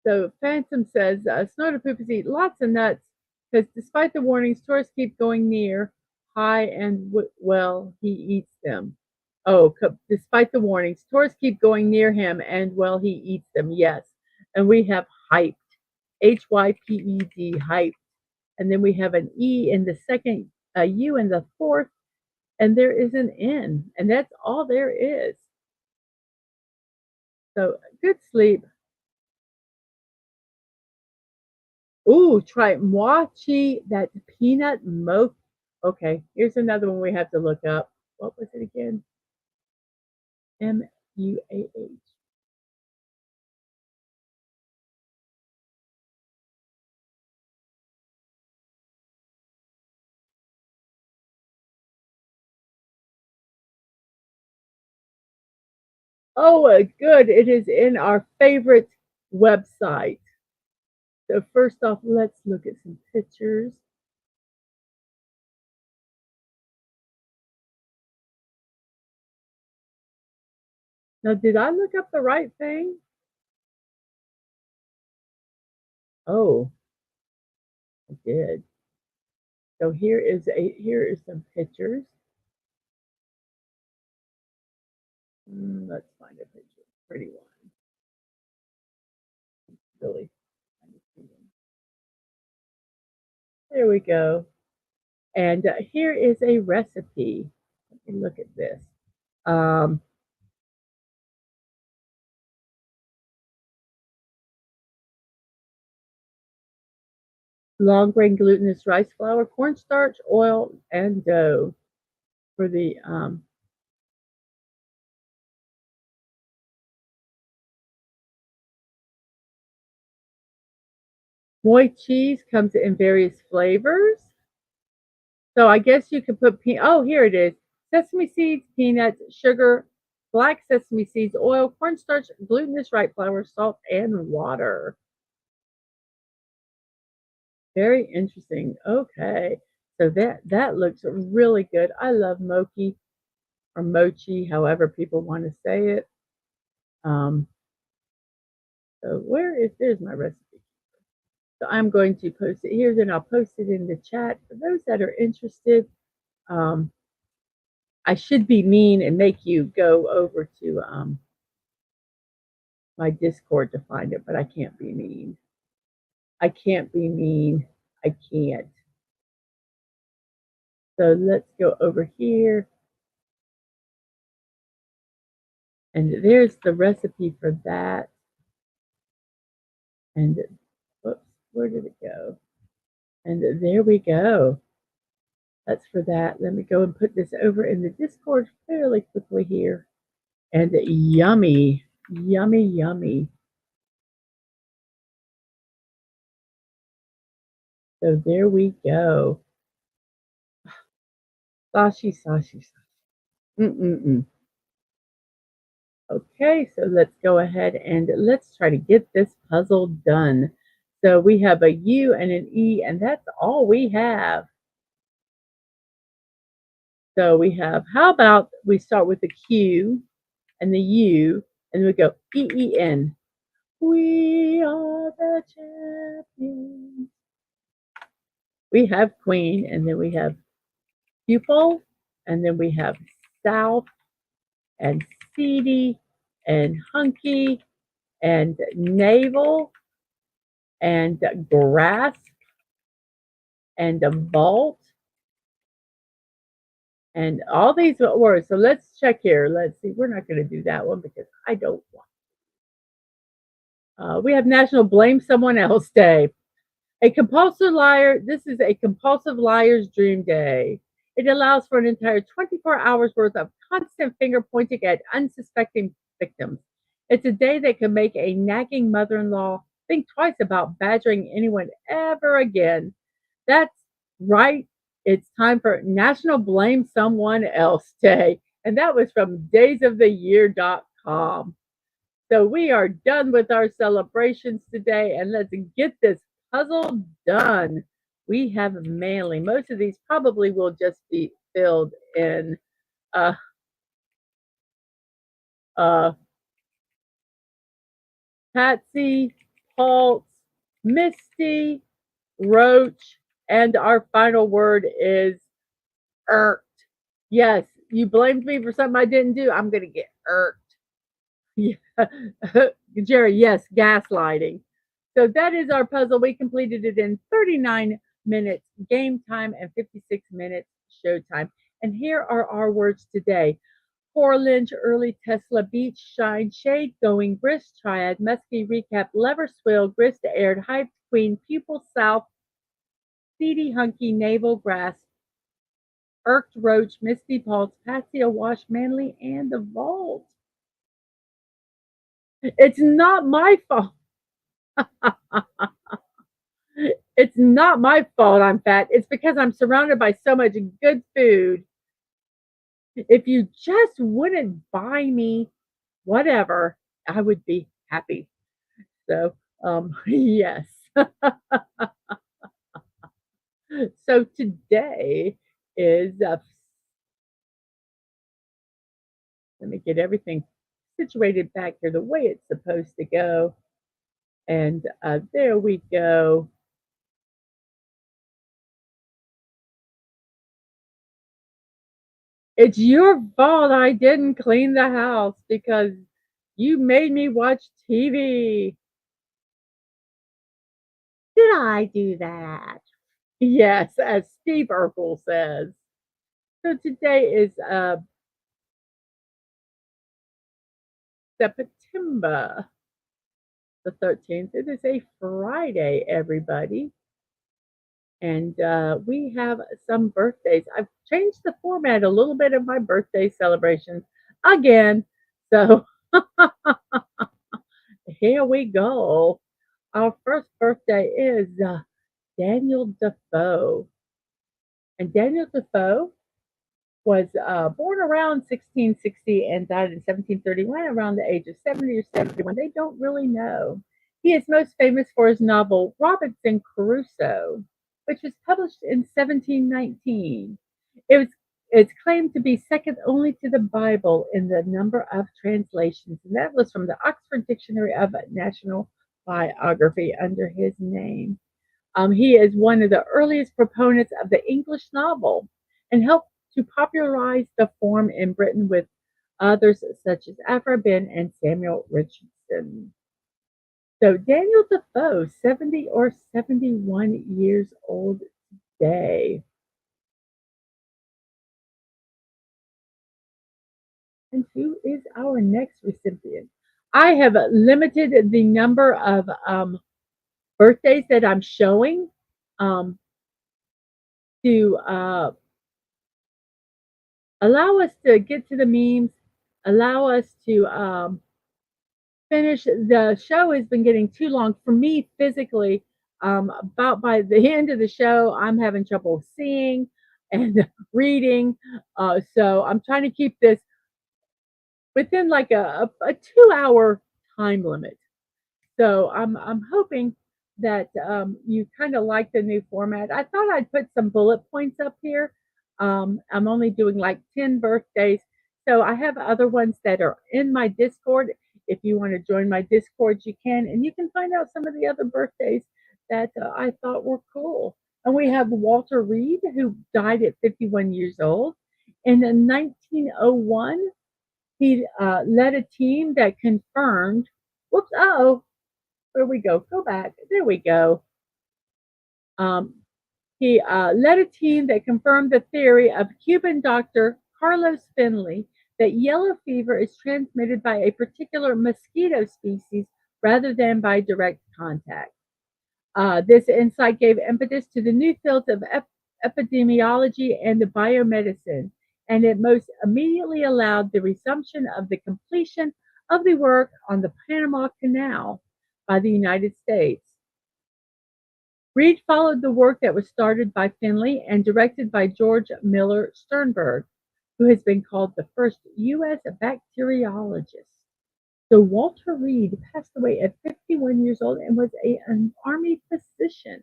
So Phantom says, Snow to Poopies eat lots of nuts because despite the warnings, tourists keep going near high and well, he eats them. Oh, despite the warnings, tourists keep going near him and well, he eats them. Yes. And we have hyped, HYPED, hyped. And then we have an E in the second, a U in the fourth, and there is an N. And that's all there is. So good sleep. Ooh, try mochi, that peanut mochi. Okay, here's another one we have to look up. What was it again? MUAH. Oh, good. It is in our favorite website. So first off, let's look at some pictures. Now, did I look up the right thing? Oh, I did. So here is some pictures. Let's find a picture. Pretty one. Really. There we go. And here is a recipe. Let me look at this. Um, Long grain glutinous rice flour, cornstarch, oil, and dough for the moi cheese comes in various flavors. So I guess you could put oh, here it is. Sesame seeds, peanuts, sugar, black sesame seeds, oil, cornstarch, glutinous rice flour, salt, and water. Very interesting. Okay. So that looks really good. I love mochi or mochi, however people want to say it. So there's my recipe. So I'm going to post it here, then I'll post it in the chat for those that are interested. I should be mean and make you go over to my Discord to find it, but I can't be mean. I can't be mean. I can't. So let's go over here. And there's the recipe for that. And whoops, where did it go? And there we go. That's for that. Let me go and put this over in the Discord fairly quickly here. And yummy, yummy, yummy. So there we go. Sashi, sashi, sashi. Okay, so let's go ahead and let's try to get this puzzle done. So we have a U and an E, and that's all we have. So we have, how about we start with the Q and the U, and we go EEN. We are the champions. We have Queen, and then we have Pupil, and then we have South, and Seedy, and Hunky, and Navel, and Grasp, and a Vault, and all these words. So let's check here. Let's see. We're not going to do that one because I don't want. We have National Blame Someone Else Day. A compulsive liar. This is a compulsive liar's dream day. It allows for an entire 24 hours worth of constant finger pointing at unsuspecting victims. It's a day that can make a nagging mother in law think twice about badgering anyone ever again. That's right. It's time for National Blame Someone Else Day. And that was from daysoftheyear.com. So we are done with our celebrations today, and let's get this puzzle done. We have mailing. Most of these probably will just be filled in uh, uh, Patsy, Pulse, Misty, Roach, and our final word is irked. Yes, you blamed me for something I didn't do. I'm going to get irked. Yeah. Jerry, yes, gaslighting. So that is our puzzle. We completed it in 39 minutes game time and 56 minutes show time. And here are our words today. Poor Lynch, early Tesla, beach, shine, shade, going, grist, triad, musky, recap, lever, swill, grist, aired, hyped, queen, pupil, south, seedy, hunky, navel, grass, irked, roach, misty, pulse, patsy, awash, manly, and the vault. It's not my fault. It's not my fault I'm fat. It's because I'm surrounded by so much good food. If you just wouldn't buy me whatever, I would be happy. So, yes. So today is, let me get everything situated back here the way it's supposed to go. And there we go. It's your fault I didn't clean the house because you made me watch TV. Did I do that? Yes, as Steve Urkel says. So today is September the 13th. It is a Friday, everybody. And we have some birthdays. I've changed the format a little bit of my birthday celebrations again. So here we go. Our first birthday is Daniel Defoe. And Daniel Defoe was born around 1660 and died in 1731 around the age of 70 or 71. They don't really know. He is most famous for his novel Robinson Crusoe, which was published in 1719. It was it's claimed to be second only to the Bible in the number of translations, and that was from the Oxford Dictionary of National Biography under his name. He is one of the earliest proponents of the English novel and helped to popularize the form in Britain with others such as Aphra Behn and Samuel Richardson. So Daniel Defoe, 70 or 71 years old today. And who is our next recipient? I have limited the number of birthdays that I'm showing um, to allow us to get to the memes, allow us to finish. The show has been getting too long for me physically. About by the end of the show, I'm having trouble seeing and reading. So I'm trying to keep this within like a 2 hour time limit. So I'm hoping that you kind of like the new format. I thought I'd put some bullet points up here. I'm only doing like 10 birthdays. So I have other ones that are in my Discord. If you want to join my Discord, you can. And you can find out some of the other birthdays that I thought were cool. And we have Walter Reed, who died at 51 years old. And in 1901, he led a team that confirmed, whoops, oh, where we go? Go back. There we go. Um, he led a team that confirmed the theory of Cuban doctor Carlos Finley that yellow fever is transmitted by a particular mosquito species rather than by direct contact. This insight gave impetus to the new fields of epidemiology and the biomedicine, and it most immediately allowed the resumption of the completion of the work on the Panama Canal by the United States. Reed followed the work that was started by Finley and directed by George Miller Sternberg, who has been called the first U.S. bacteriologist. So Walter Reed passed away at 51 years old and was an Army physician.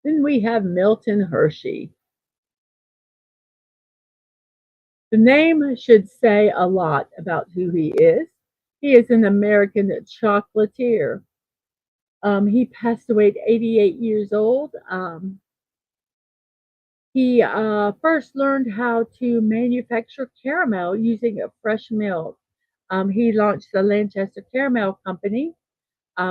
Then we have Milton Hershey. The name should say a lot about who he is. He is an American chocolatier. He passed away at 88 years old. He first learned how to manufacture caramel using fresh milk. He launched the Lancaster Caramel Company,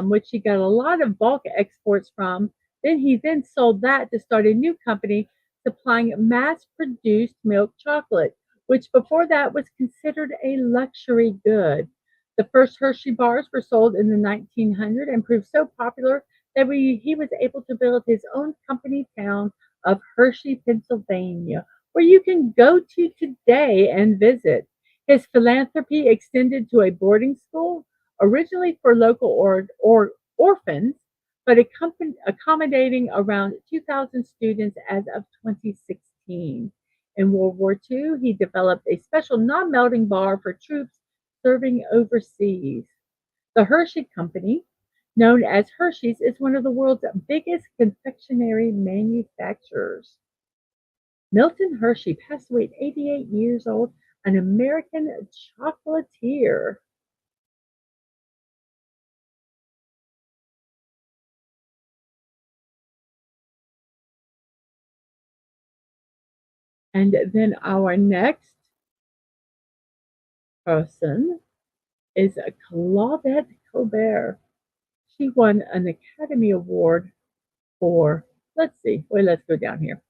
which he got a lot of bulk exports from. Then he sold that to start a new company supplying mass-produced milk chocolate, which before that was considered a luxury good. The first Hershey bars were sold in the 1900s and proved so popular that he was able to build his own company town of Hershey, Pennsylvania, where you can go to today and visit. His philanthropy extended to a boarding school, originally for local orphans, but accommodating around 2,000 students as of 2016. In World War II, he developed a special non-melting bar for troops serving overseas. The Hershey Company, known as Hershey's, is one of the world's biggest confectionery manufacturers. Milton Hershey passed away at 88 years old, an American chocolatier. And then our next person is Claudette Colbert. She won an Academy Award for, let's go down here.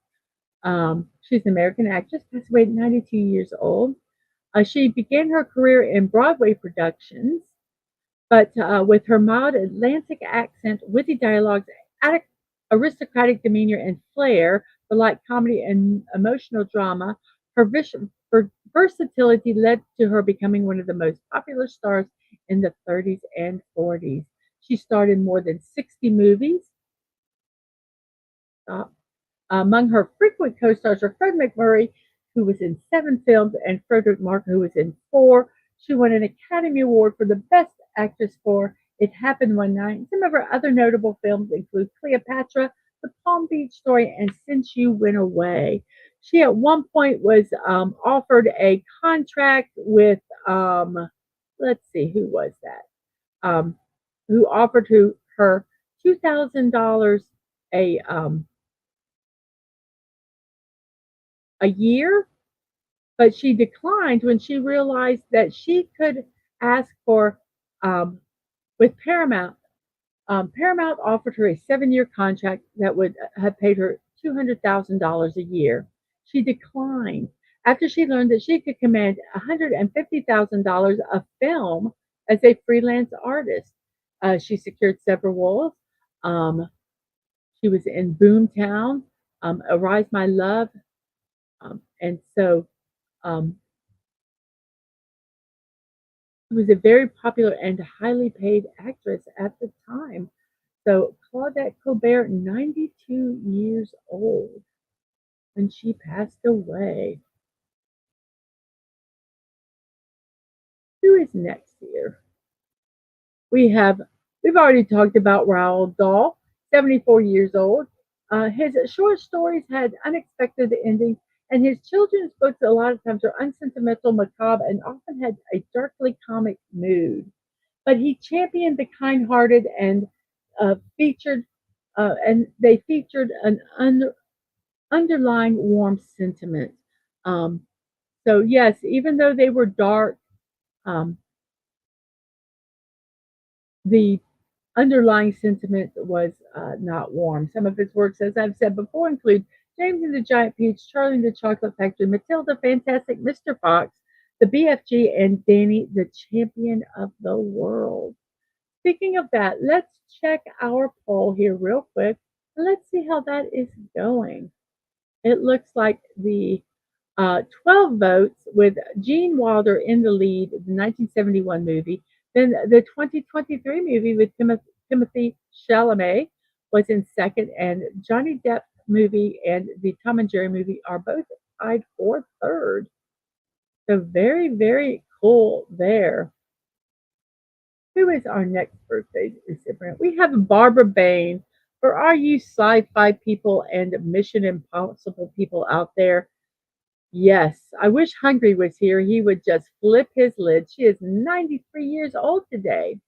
She's an American actress, passed away at 92 years old. She began her career in Broadway productions, but with her mild Atlantic accent, witty dialogues, aristocratic demeanor, and flair for light comedy and emotional drama, her versatility led to her becoming one of the most popular stars in the 30s and 40s. She starred in more than 60 movies. Among her frequent co-stars are Fred MacMurray, who was in 7 films, and Frederick Martin, who was in 4. She won an Academy Award for the Best Actress for It Happened One Night. Some of her other notable films include Cleopatra, The Palm Beach Story, and Since You Went Away. She at one point was offered a contract with, who was that? Who offered her $2,000 a year, but she declined when she realized that she could ask for, with Paramount. Paramount offered her a 7-year contract that would have paid her $200,000 a year. She declined after she learned that she could command $150,000 a film as a freelance artist. She secured several roles. She was in Boomtown, Arise My Love, and so she was a very popular and highly paid actress at the time. So Claudette Colbert, 92 years old when she passed away. Who is next here? We've already talked about Roald Dahl, 74 years old. His short stories had unexpected endings, and his children's books a lot of times are unsentimental, macabre, and often had a darkly comic mood. But he championed the kind-hearted and they featured an underlying warm sentiment. So yes, even though they were dark, um, the underlying sentiment was not warm. Some of his works, as I've said before, include James and the Giant Peach, Charlie and the Chocolate Factory, Matilda, Fantastic Mr. Fox, the BFG, and Danny, the champion of the world. Speaking of that, let's check our poll here real quick. Let's see how that is going. It looks like the 12 votes with Gene Wilder in the lead, the 1971 movie. Then the 2023 movie with Timothy Chalamet was in second, and Johnny Depp movie and the Tom and Jerry movie are both tied for third. So very, very cool there. Who is our next birthday recipient? We have Barbara Bain. For all you sci-fi people and Mission Impossible people out there, yes, I wish Hungry was here. He would just flip his lid. She is 93 years old today.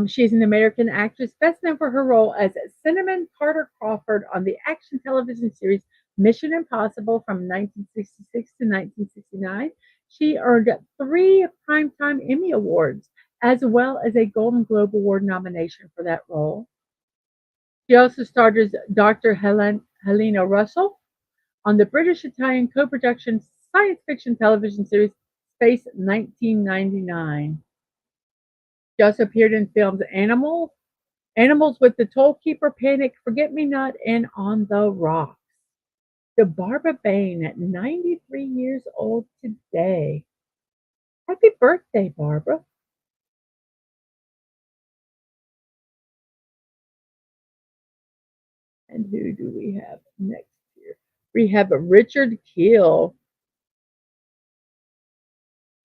She's an American actress, best known for her role as Cinnamon Carter Crawford on the action television series Mission Impossible from 1966 to 1969. She earned 3 Primetime Emmy Awards, as well as a Golden Globe Award nomination for that role. She also starred as Dr. Helena Russell on the British-Italian co-production science fiction television series Space 1999. She also appeared in films Animals with the Tollkeeper, Panic, Forget Me Not, and On the Rocks. So Barbara Bain at 93 years old today. Happy birthday, Barbara. And who do we have next here? We have Richard Kiel.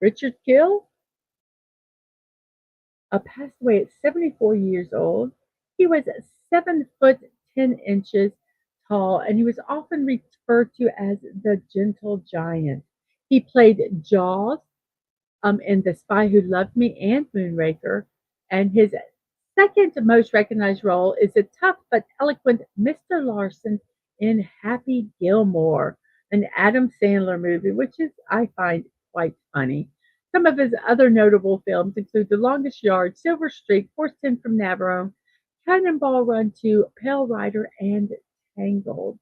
Richard Kiel passed away at 74 years old. He was 7 foot 10 inches tall, and he was often referred to as the Gentle Giant. He played Jaws in The Spy Who Loved Me and Moonraker, and his second most recognized role is the tough but eloquent Mr. Larson in Happy Gilmore, an Adam Sandler movie, which is I find quite funny. Some of his other notable films include The Longest Yard, Silver Streak, Force 10 from Navarone, Cannonball Run 2, Pale Rider, and Tangled.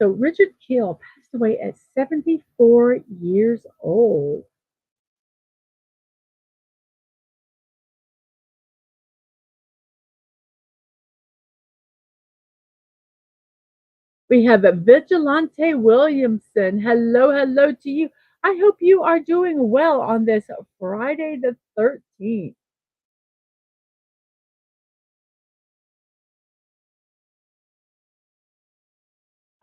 So Richard Kiel passed away at 74 years old. We have a Vigilante Williamson. Hello, hello to you. I hope you are doing well on this Friday the 13th.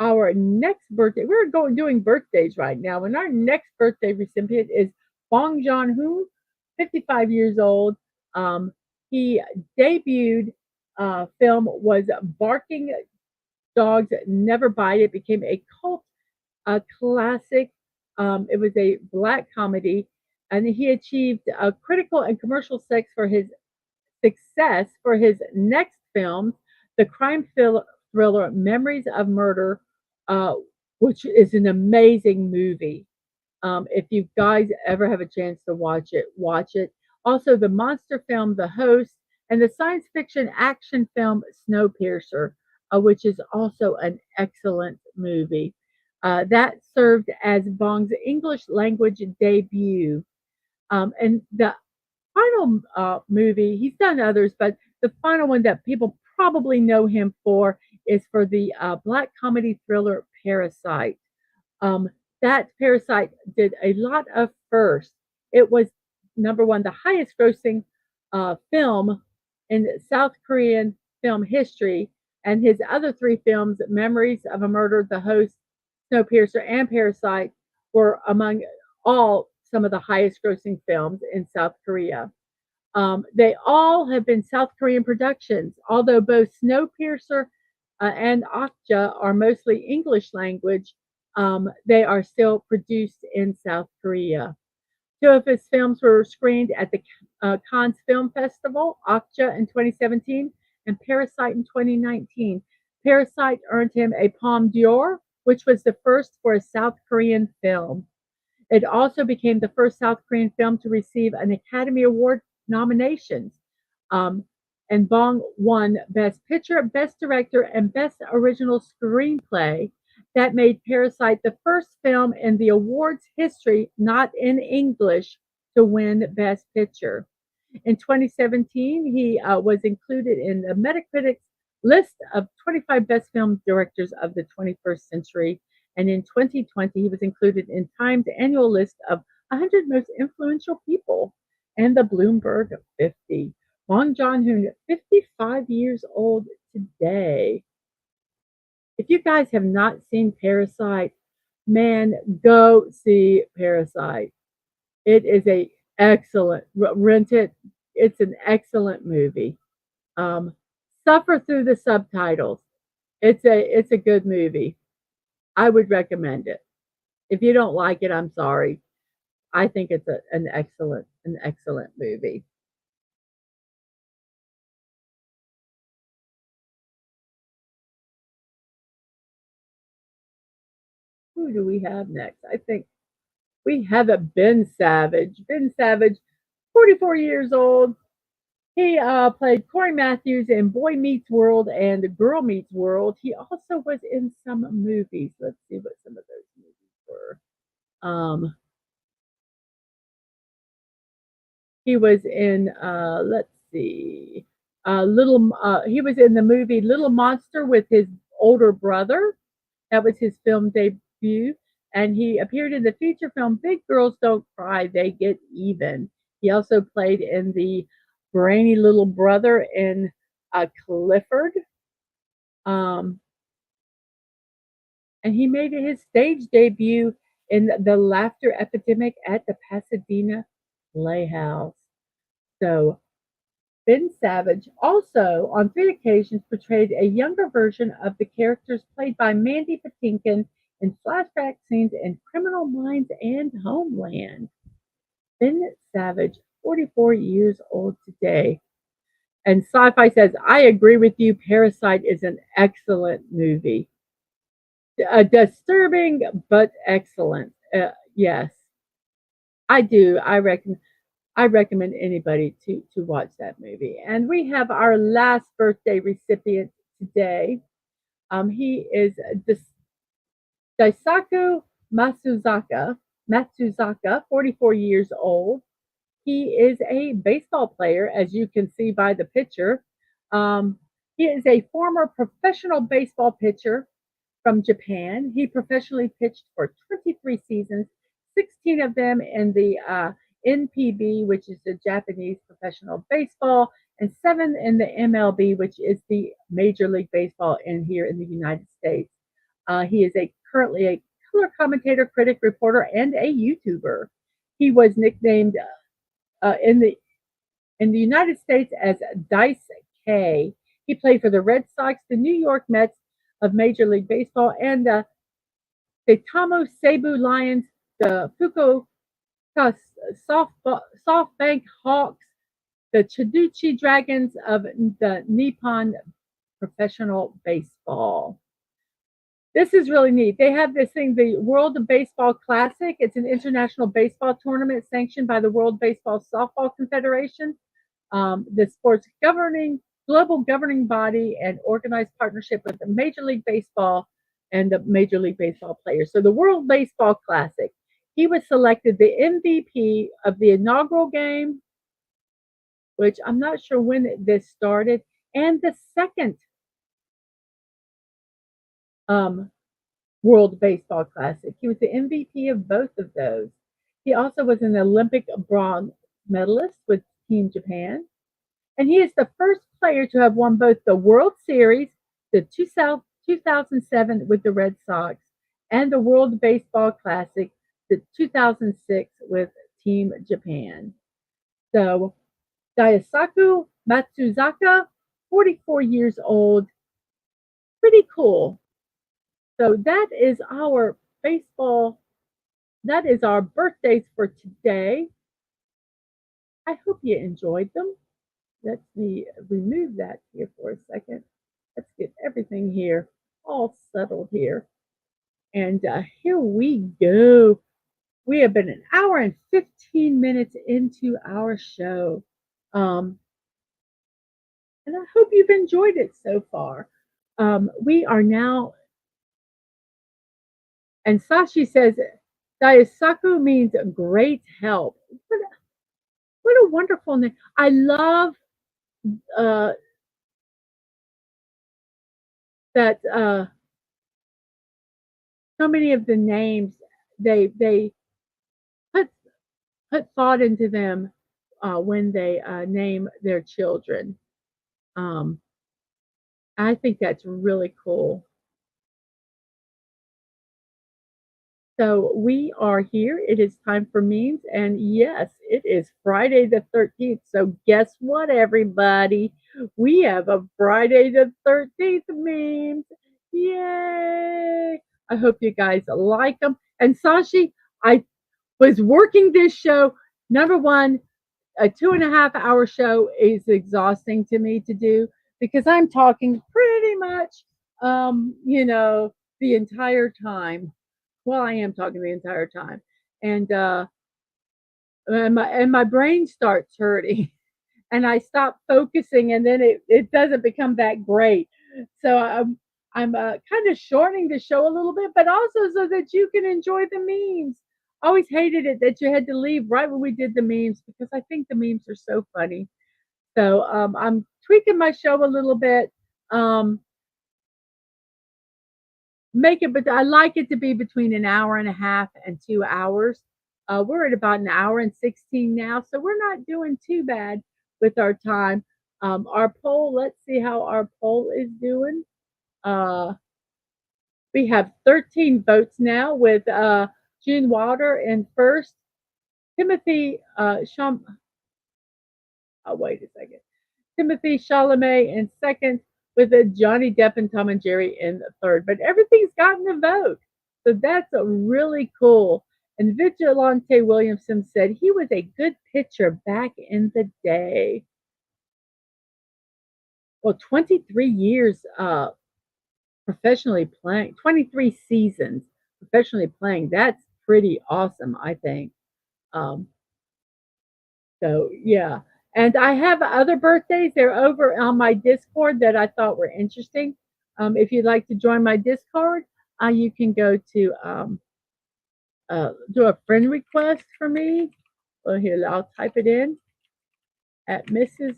Our next birthday, we're doing birthdays right now, and our next birthday recipient is Bong Joon-ho, 55 years old. He debuted film was Barking Dogs Never Bite. It became a cult classic. It was a black comedy, and he achieved a critical and commercial success for his next film, the crime thriller Memories of Murder, uh, which is an amazing movie. If you guys ever have a chance to watch it, watch it. Also, the monster film The Host and the science fiction action film Snowpiercer, which is also an excellent movie. That served as Bong's English language debut. And the final movie, he's done others, but the final one that people probably know him for is for the black comedy thriller Parasite. Um, that Parasite did a lot of firsts. It was number one, the highest grossing film in South Korean film history. And his other 3 films, Memories of a Murder, The Host, Snowpiercer, and Parasite, were among all some of the highest grossing films in South Korea. They all have been South Korean productions, although both Snowpiercer and Okja are mostly English language. They are still produced in South Korea. 2 of his films were screened at the Cannes Film Festival, Okja in 2017 and Parasite in 2019. Parasite earned him a Palme d'Or, which was the first for a South Korean film. It also became the first South Korean film to receive an Academy Award nominations. Um, and Bong won Best Picture, Best Director, and Best Original Screenplay. That made Parasite the first film in the awards history not in English to win Best Picture. In 2017, he was included in the Metacritic's list of 25 best film directors of the 21st century. And in 2020, he was included in Time's annual list of 100 most influential people and the Bloomberg 50. Bong Joon-ho, 55 years old today. If you guys have not seen Parasite, man, go see Parasite. It is a excellent rent it. It's an excellent movie. Um, Suffer through the subtitles. It's a good movie. I would recommend it. If you don't like it, I'm sorry. I think it's an excellent movie. Who do we have next? I think we have a Ben Savage. Ben Savage, 44 years old. He played Corey Matthews in Boy Meets World and Girl Meets World. He also was in some movies. Let's see what some of those movies were. He was in let's see, he was in the movie Little Monster with his older brother. That was his film debut. And he appeared in the feature film Big Girls Don't Cry, They Get Even. He also played in the brainy little brother in Clifford. Um, and he made his stage debut in The Laughter Epidemic at the Pasadena Playhouse. So Ben Savage also, on 3 occasions, portrayed a younger version of the characters played by Mandy Patinkin in flashback scenes in Criminal Minds and Homeland. Ben Savage, 44 years old today. And Sci Fi says, I agree with you. Parasite is an excellent movie. Disturbing, but excellent. Yes, I do. I recommend anybody to watch that movie. And we have our last birthday recipient today. He is Daisaku Matsuzaka, 44 years old. He is a baseball player, as you can see by the picture. Um, he is a former professional baseball pitcher from Japan. He professionally pitched for 23 seasons, 16 of them in the NPB, which is the Japanese professional baseball, and 7 in the MLB, which is the Major League Baseball in here in the United States. He is currently a color commentator, critic, reporter, and a YouTuber. He was nicknamed uh, in the in the United States as Dice K. He played for the Red Sox, the New York Mets of Major League Baseball, and the Tomo Seibu Lions, the Fukuoka SoftBank Hawks, the Chiduchi Dragons of the Nippon Professional Baseball. This is really neat. They have this thing, the World Baseball Classic. It's an international baseball tournament sanctioned by the World Baseball Softball Confederation, the sports global governing body, and organized partnership with the Major League Baseball and the Major League Baseball players. So the World Baseball Classic, he was selected the MVP of the inaugural game, which I'm not sure when this started, and the second um, World Baseball Classic. He was the MVP of both of those. He also was an Olympic bronze medalist with Team Japan. And he is the first player to have won both the World Series, the 2007 with the Red Sox, and the World Baseball Classic, the 2006 with Team Japan. So, Daisaku Matsuzaka, 44 years old, pretty cool. So, baseball, that is our birthdays for today. I hope you enjoyed them. Let me remove that here for a second. Let's get everything here all settled here. And here we go. We have been an hour and 15 minutes into our show. Um, and I hope you've enjoyed it so far. We are now And Sashi says, Daisaku means great help. What a wonderful name. I love uh, that so many of the names, they put, put thought into them when they name their children. Um, I think that's really cool. So we are here. It is time for memes. And yes, it is Friday the 13th. So guess what, everybody? We have a Friday the 13th memes. Yay! I hope you guys like them. And Sashi, I was working this show. Number one, a 2.5 hour show is exhausting to me to do because I'm talking pretty much, you know, the entire time. Well, I am talking the entire time, and my brain starts hurting, and I stop focusing, and then it doesn't become that great. So I'm kind of shortening the show a little bit, but also so that you can enjoy the memes. I always hated it that you had to leave right when we did the memes because I think the memes are so funny. So I'm tweaking my show a little bit. Um, make it, but I like it to be between an hour and a half and 2 hours. We're at about an hour and 16 now, so we're not doing too bad with our time. Our poll, let's see how our poll is doing. Uh, we have 13 votes now with Gene Wilder in first, Timothy oh, wait a second. Timothy Chalamet in second, with a Johnny Depp and Tom and Jerry in third. But everything's gotten a vote. So that's a really cool. And Vigilante Williamson said he was a good pitcher back in the day. Well, 23 years professionally playing, 23 seasons professionally playing. That's pretty awesome, I think. Um, So yeah. And I have other birthdays. They're over on my Discord that I thought were interesting. If you'd like to join my Discord, you can go to do a friend request for me. Well, here I'll type it in at Mrs.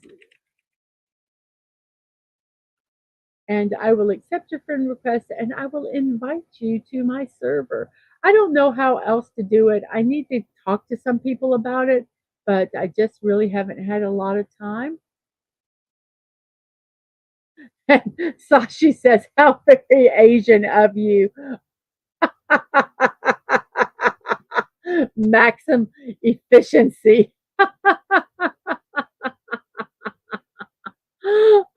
and I will accept your friend request and I will invite you to my server. I don't know how else to do it. I need to talk to some people about it, but I just really haven't had a lot of time. Sashi says, how very Asian of you. Maximum efficiency.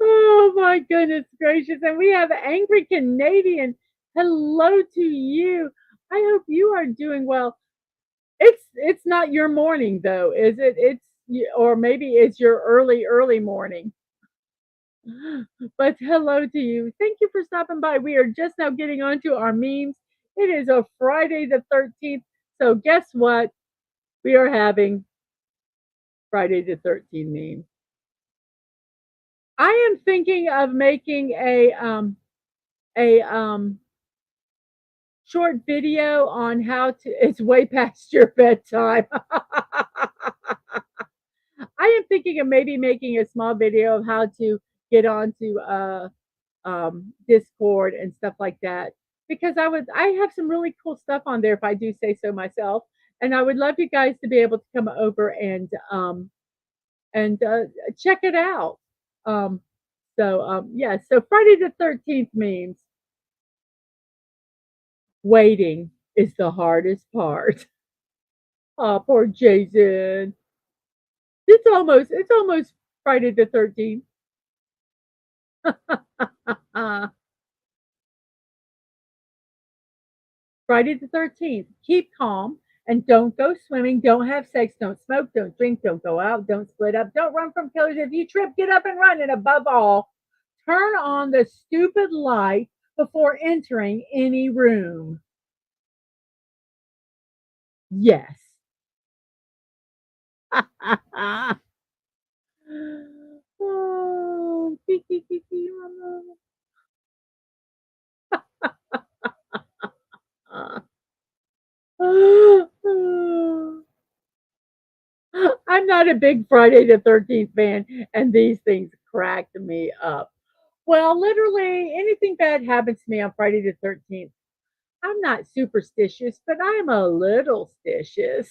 Oh my goodness gracious. And we have Angry Canadian. Hello to you. I hope you are doing well. It's not your morning though, is it? It's or maybe it's your early morning. But hello to you. Thank you for stopping by. We are just now getting onto our memes. It is a Friday the 13th. So guess what? We are having Friday the 13th meme. I am thinking of making a short video on how to it's way past your bedtime. I am thinking of maybe making a small video of how to get onto Discord and stuff like that because I have some really cool stuff on there if I do say so myself, and I would love you guys to be able to come over and check it out. Um, yeah, so Friday the 13th means waiting is the hardest part. Oh, poor Jason. It's almost Friday the 13th. Friday the 13th. Keep calm and don't go swimming. Don't have sex. Don't smoke. Don't drink. Don't go out. Don't split up. Don't run from killers. If you trip, get up and run. And above all, turn on the stupid light before entering any room. Yes. Oh, not a big Friday the 13th fan, and these things cracked me up. Well, literally anything bad happens to me on Friday the 13th. I'm not superstitious, but I'm a little stitious.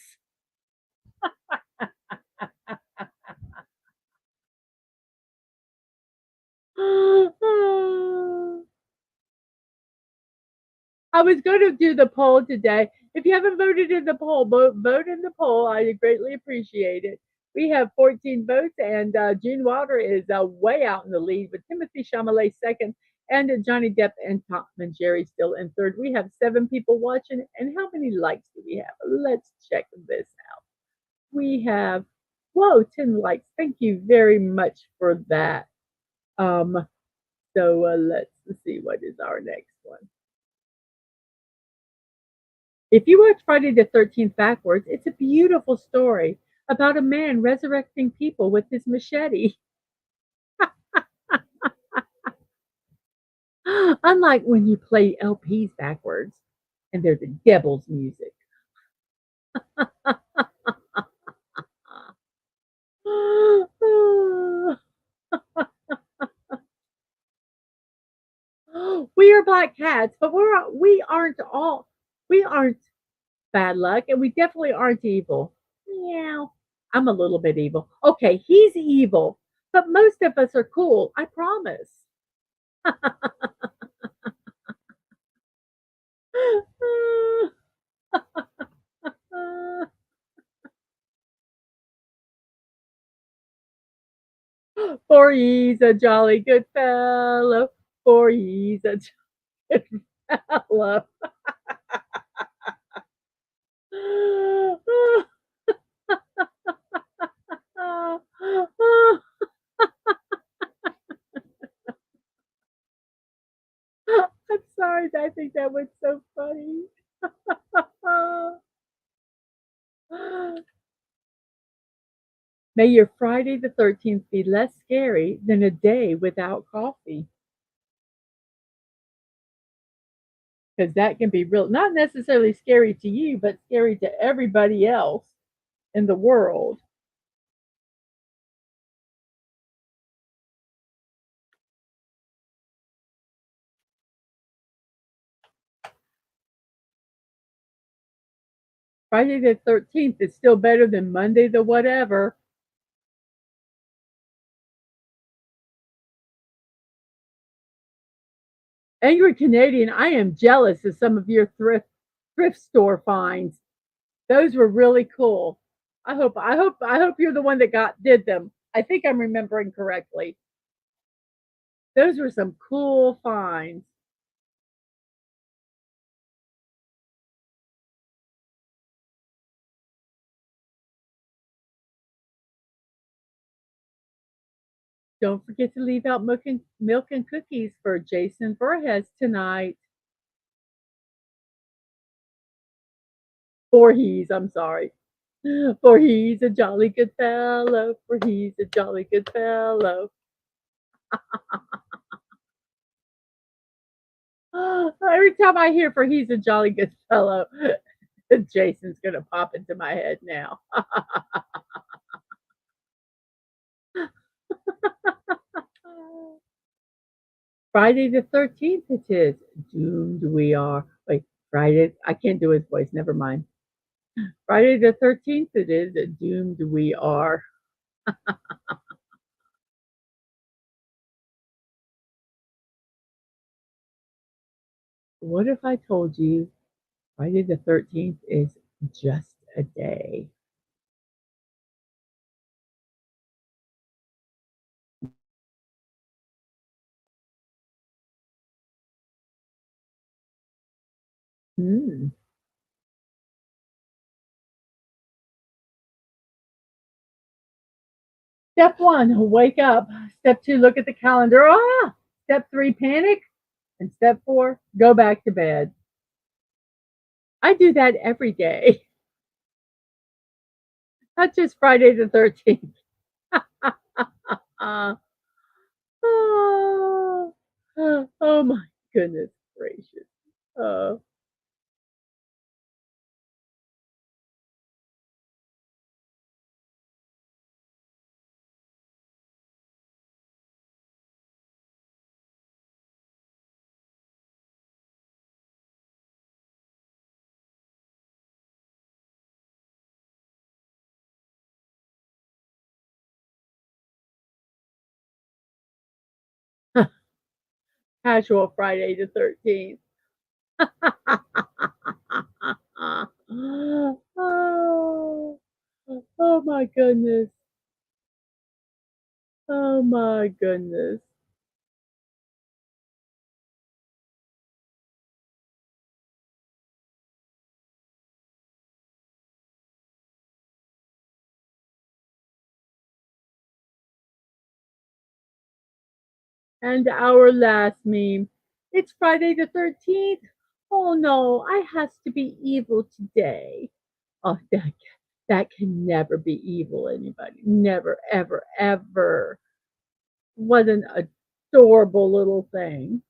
I was going to do the poll today. If you haven't voted in the poll, vote in the poll. I greatly appreciate it. We have 14 votes, and Gene Wilder is way out in the lead with Timothy Chalamet second, and Johnny Depp and Tom and Jerry still in third. We have 7 people watching, and how many likes do we have? Let's check this out. We have, whoa, 10 likes. Thank you very much for that. So let's see what is our next one. If you watch Friday the 13th backwards, it's a beautiful story about a man resurrecting people with his machete. Unlike when you play LPs backwards and they're the devil's music. We are black cats, but we aren't bad luck, and we definitely aren't evil. Meow. I'm a little bit evil. Okay, he's evil, but most of us are cool. I promise. 'For he's a jolly good fellow. For he's a jolly good fellow. I'm sorry. I think that was so funny. May your Friday the 13th be less scary than a day without coffee. Because that can be real, not necessarily scary to you, but scary to everybody else in the world. Friday the 13th is still better than Monday the whatever. Angry Canadian, I am jealous of some of your thrift store finds. Those were really cool. I hope you're the one that did them. I think I'm remembering correctly. Those were some cool finds. Don't forget to leave out milk and cookies for Jason Voorhees tonight. Voorhees, I'm sorry. For he's a jolly good fellow. For he's a jolly good fellow. Every time I hear for he's a jolly good fellow, Jason's going to pop into my head now. Friday the 13th it is. Doomed we are. Wait, Friday. I can't do his voice. Never mind. Friday the 13th it is. Doomed we are. What if I told you Friday the 13th is just a day? Hmm. Step 1, wake up. Step 2, look at the calendar. Ah! Step 3, panic. And step 4, go back to bed. I do that every day, not just Friday the 13th. uh, oh, oh my goodness gracious. Uh, Casual Friday the 13th. Oh, oh my goodness. Oh my goodness. And our last meme. It's Friday the 13th. Oh no, I has to be evil today. Oh, that can never be evil, anybody. Never, ever, ever. What an adorable little thing.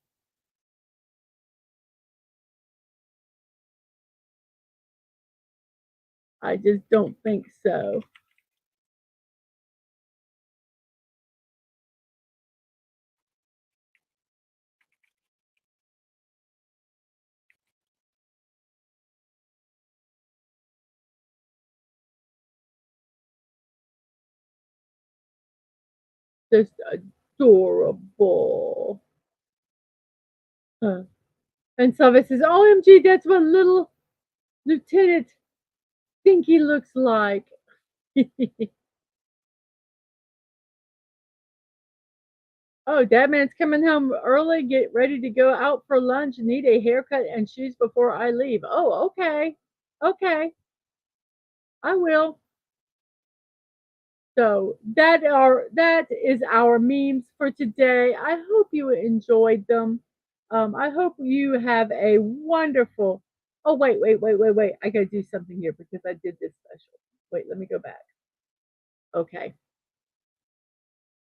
I just don't think so. Just adorable. Huh. And Sylvia says, OMG, that's what little Lieutenant Stinky looks like. Oh, that man's coming home early. Get ready to go out for lunch. Need a haircut and shoes before I leave. Oh, okay. Okay. I will. So that is our memes for today. I hope you enjoyed them. I hope you have a wonderful. Oh wait! I gotta do something here because I did this special. Wait, let me go back. Okay,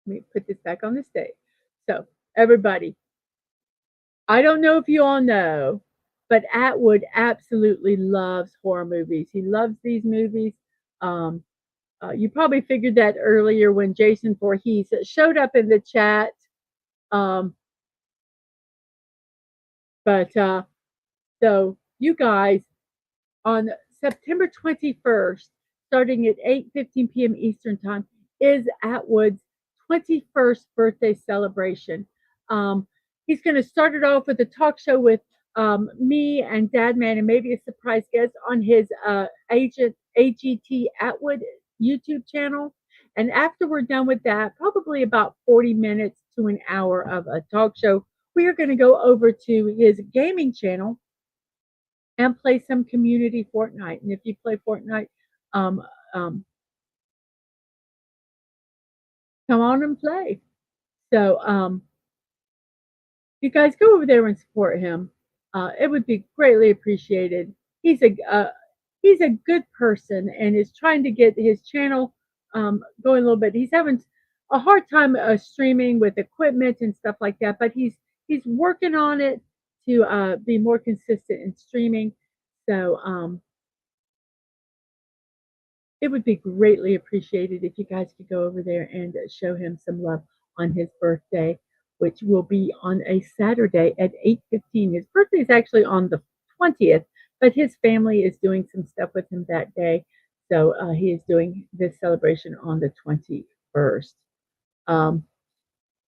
let me put this back on the stage. So everybody, I don't know if you all know, but Atwood absolutely loves horror movies. He loves these movies. Um, you probably figured that earlier when Jason Voorhees showed up in the chat. Um, but so you guys, on September 21st, starting at 8:15 p.m. Eastern Time, is Atwood's 21st birthday celebration. Um, he's going to start it off with a talk show with me and Dadman and maybe a surprise guest on his agent AGT Atwood YouTube channel. And after we're done with that, probably about 40 minutes to an hour of a talk show, we are going to go over to his gaming channel and play some community Fortnite. And if you play Fortnite, um, um, come on and play. So you guys go over there and support him. It would be greatly appreciated. He's a good person and is trying to get his channel going a little bit. He's having a hard time streaming with equipment and stuff like that, but he's working on it to be more consistent in streaming. So it would be greatly appreciated if you guys could go over there and show him some love on his birthday, which will be on a Saturday at 8:15. His birthday is actually on the 20th, but his family is doing some stuff with him that day. So he is doing this celebration on the 21st. Um,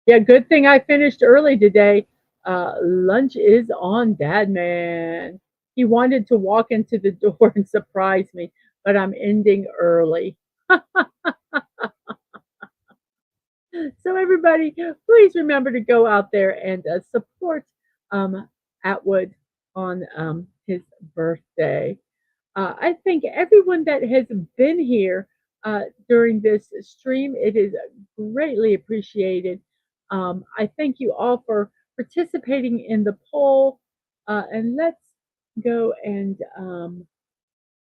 yeah, good thing I finished early today. Lunch is on, Dad Man. He wanted to walk into the door and surprise me, but I'm ending early. So everybody, please remember to go out there and support um, Atwood on his birthday. I think everyone that has been here during this stream, it is greatly appreciated. I thank you all for participating in the poll. And let's go and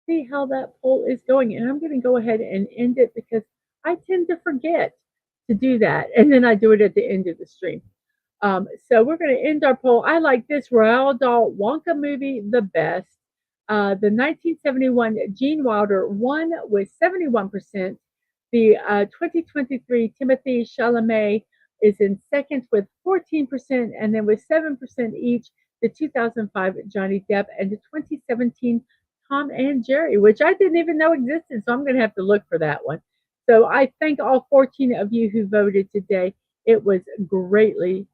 see how that poll is going. And I'm going to go ahead and end it because I tend to forget to do that. And then I do it at the end of the stream. So we're going to end our poll. I like this Roald Dahl Wonka movie the best. The 1971 Gene Wilder won with 71%. The 2023 Timothy Chalamet is in second with 14%, and then with 7% each, the 2005 Johnny Depp and the 2017 Tom and Jerry, which I didn't even know existed, so I'm going to have to look for that one. So I thank all 14 of you who voted today. It was greatly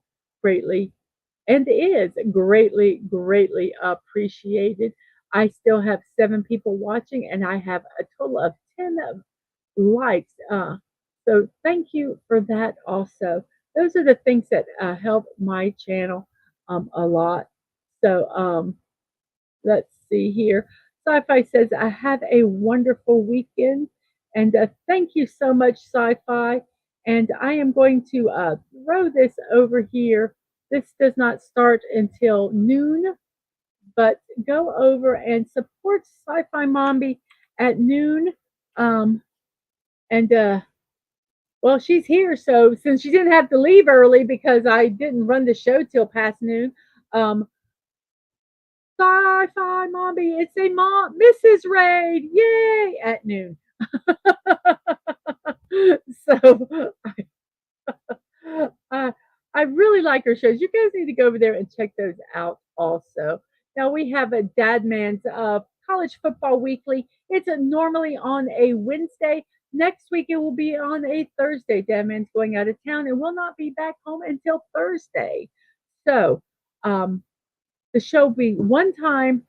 and is greatly, greatly appreciated. I still have 7 people watching, and I have a total of 10 likes. So thank you for that also. Those are the things that help my channel a lot. So let's see here. Sci-Fi says, I have a wonderful weekend. And thank you so much, Sci-Fi. And I am going to throw this over here. This does not start until noon, but go over and support Sci-Fi Mombi at noon. Um, and well, she's here, so since she didn't have to leave early because I didn't run the show till past noon, um, Sci-Fi Mommy, it's a mom, Mrs. Raid, yay, at noon. So uh, I really like her shows. You guys need to go over there and check those out also. Now we have a Dad Man's College Football Weekly. It's normally on a Wednesday. Next week it will be on a Thursday. Dad Man's going out of town and will not be back home until Thursday. So um, the show will be one time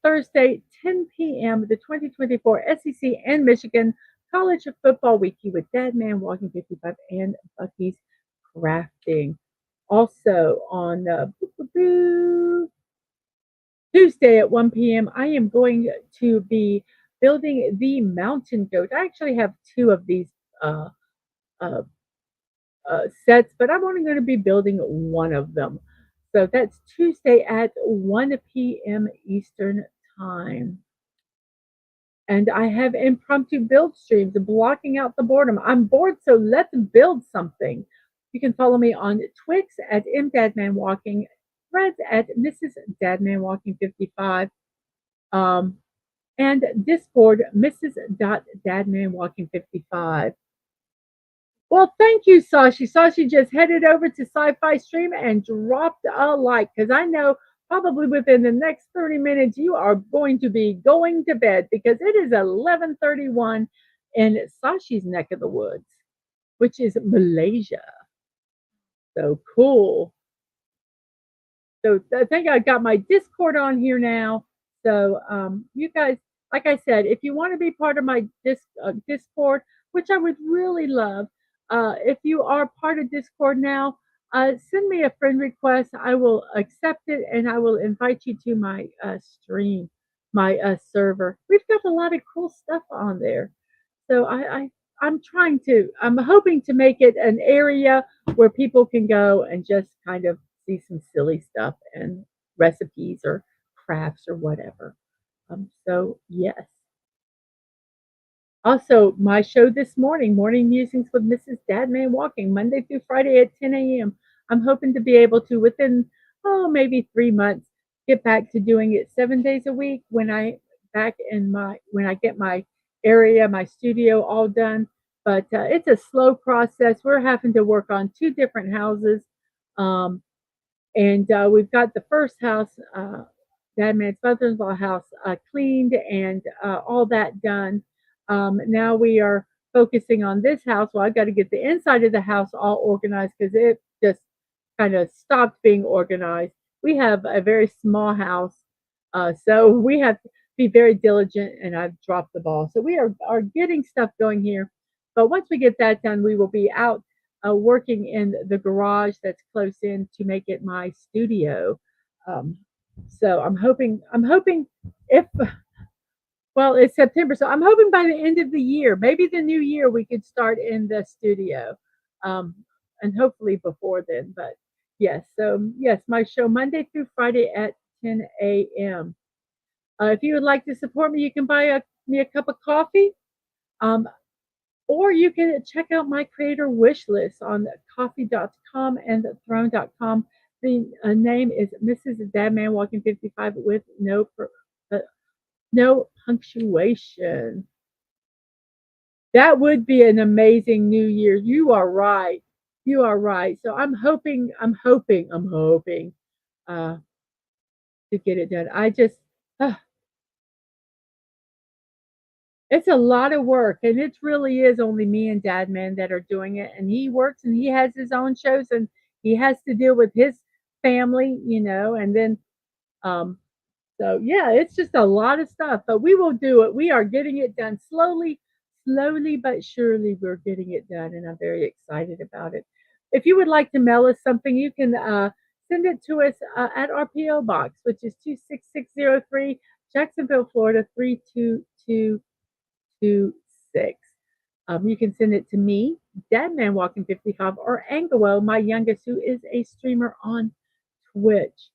Thursday, 10 p.m. The 2024 SEC and Michigan College Football Weekly with Dad Man Walking 55 and Bucky's Crafting. Also on Tuesday at 1 p.m., I am going to be building the mountain goat. I actually have 2 of these uh, uh, sets, but I'm only going to be building one of them. So that's Tuesday at 1 p.m. Eastern Time. And I have impromptu build streams, blocking out the boredom. I'm bored, so let's build something. You can follow me on Twix at MDadmanWalking, Threads at Mrs.DadmanWalking55, and Discord Mrs.DadmanWalking55. Well, thank you, Sashi. Sashi just headed over to Sci-Fi Stream and dropped a like because I know probably within the next 30 minutes you are going to be going to bed because it is 11:31 in Sashi's neck of the woods, which is Malaysia. So cool. So I think I got my Discord on here now. So you guys, like I said, if you want to be part of my Discord, which I would really love, if you are part of Discord now, send me a friend request. I will accept it and I will invite you to my stream, my server. We've got a lot of cool stuff on there. So I'm hoping to make it an area where people can go and just kind of see some silly stuff and recipes or crafts or whatever. So yes. Also, my show this morning, Morning Musings with Mrs. Dadman Walking, Monday through Friday at 10 a.m. I'm hoping to be able to, within, maybe 3 months, get back to doing it 7 days a week when I get my area, my studio all done. But it's a slow process. We're having to work on 2 different houses. Um, and we've got the first house, Dad Man's mother-in-law house, cleaned and all that done. Now we are focusing on this house. Well, I've got to get the inside of the house all organized because it just kind of stopped being organized. We have a very small house, so we have to be very diligent, and I've dropped the ball. So we are getting stuff going here. But once we get that done, we will be out working in the garage that's close in to make it my studio. Um, so I'm hoping if well, it's September, so I'm hoping by the end of the year, maybe the new year, we could start in the studio, um, and hopefully before then. But yes, so yes, my show Monday through Friday at 10 a.m. If you would like to support me, you can buy me a cup of coffee. Um, or you can check out my creator wish list on coffee.com and throne.com. The name is Mrs. Dadman Walking 55 with no punctuation. That would be an amazing new year. You are right. You are right. So I'm hoping uh, to get it done. Uh, it's a lot of work, and it really is only me and Dad Man that are doing it. And he works and he has his own shows, and he has to deal with his family, and then um, so yeah, it's just a lot of stuff, but we will do it. We are getting it done slowly, slowly but surely. We're getting it done, and I'm very excited about it. If you would like to mail us something, you can send it to us at our PO box, which is 26603, Jacksonville, Florida 32226. You can send it to me, DadmanWalking55, or Angelo, my youngest, who is a streamer on Twitch.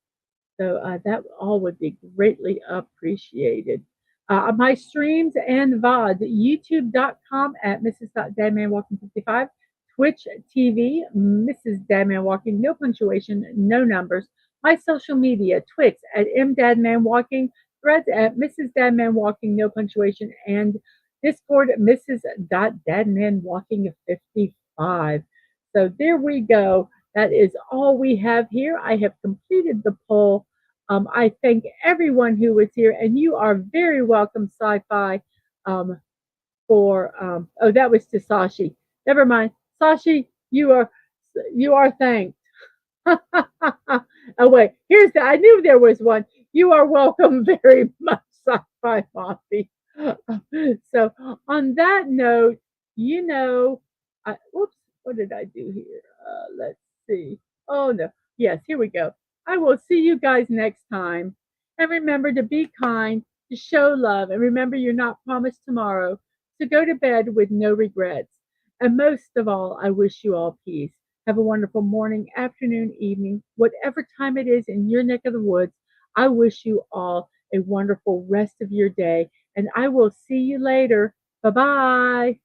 So that all would be greatly appreciated. My streams and VOD, youtube.com at Mrs.DadmanWalking55, Twitch TV, Mrs. Dadman Walking, no punctuation, no numbers. My social media, Twix at MDadmanWalking, Threads at Mrs. Dadman Walking, no punctuation, and Discord at Mrs.DadmanWalking55. So there we go. That is all we have here. I have completed the poll. I thank everyone who was here, and you are very welcome, Sci-Fi, for oh, that was to Sashi. Never mind, Sashi, you are thanked. Oh wait, here's the. I knew there was one. You are welcome very much, Sci-Fi Poppy. So on that note, whoops, what did I do here? Let's see. Oh no, yes, here we go. I will see you guys next time, and remember to be kind, to show love, and remember you're not promised tomorrow. So go to bed with no regrets. And most of all, I wish you all peace. Have a wonderful morning, afternoon, evening, whatever time it is in your neck of the woods. I wish you all a wonderful rest of your day, and I will see you later. Bye bye.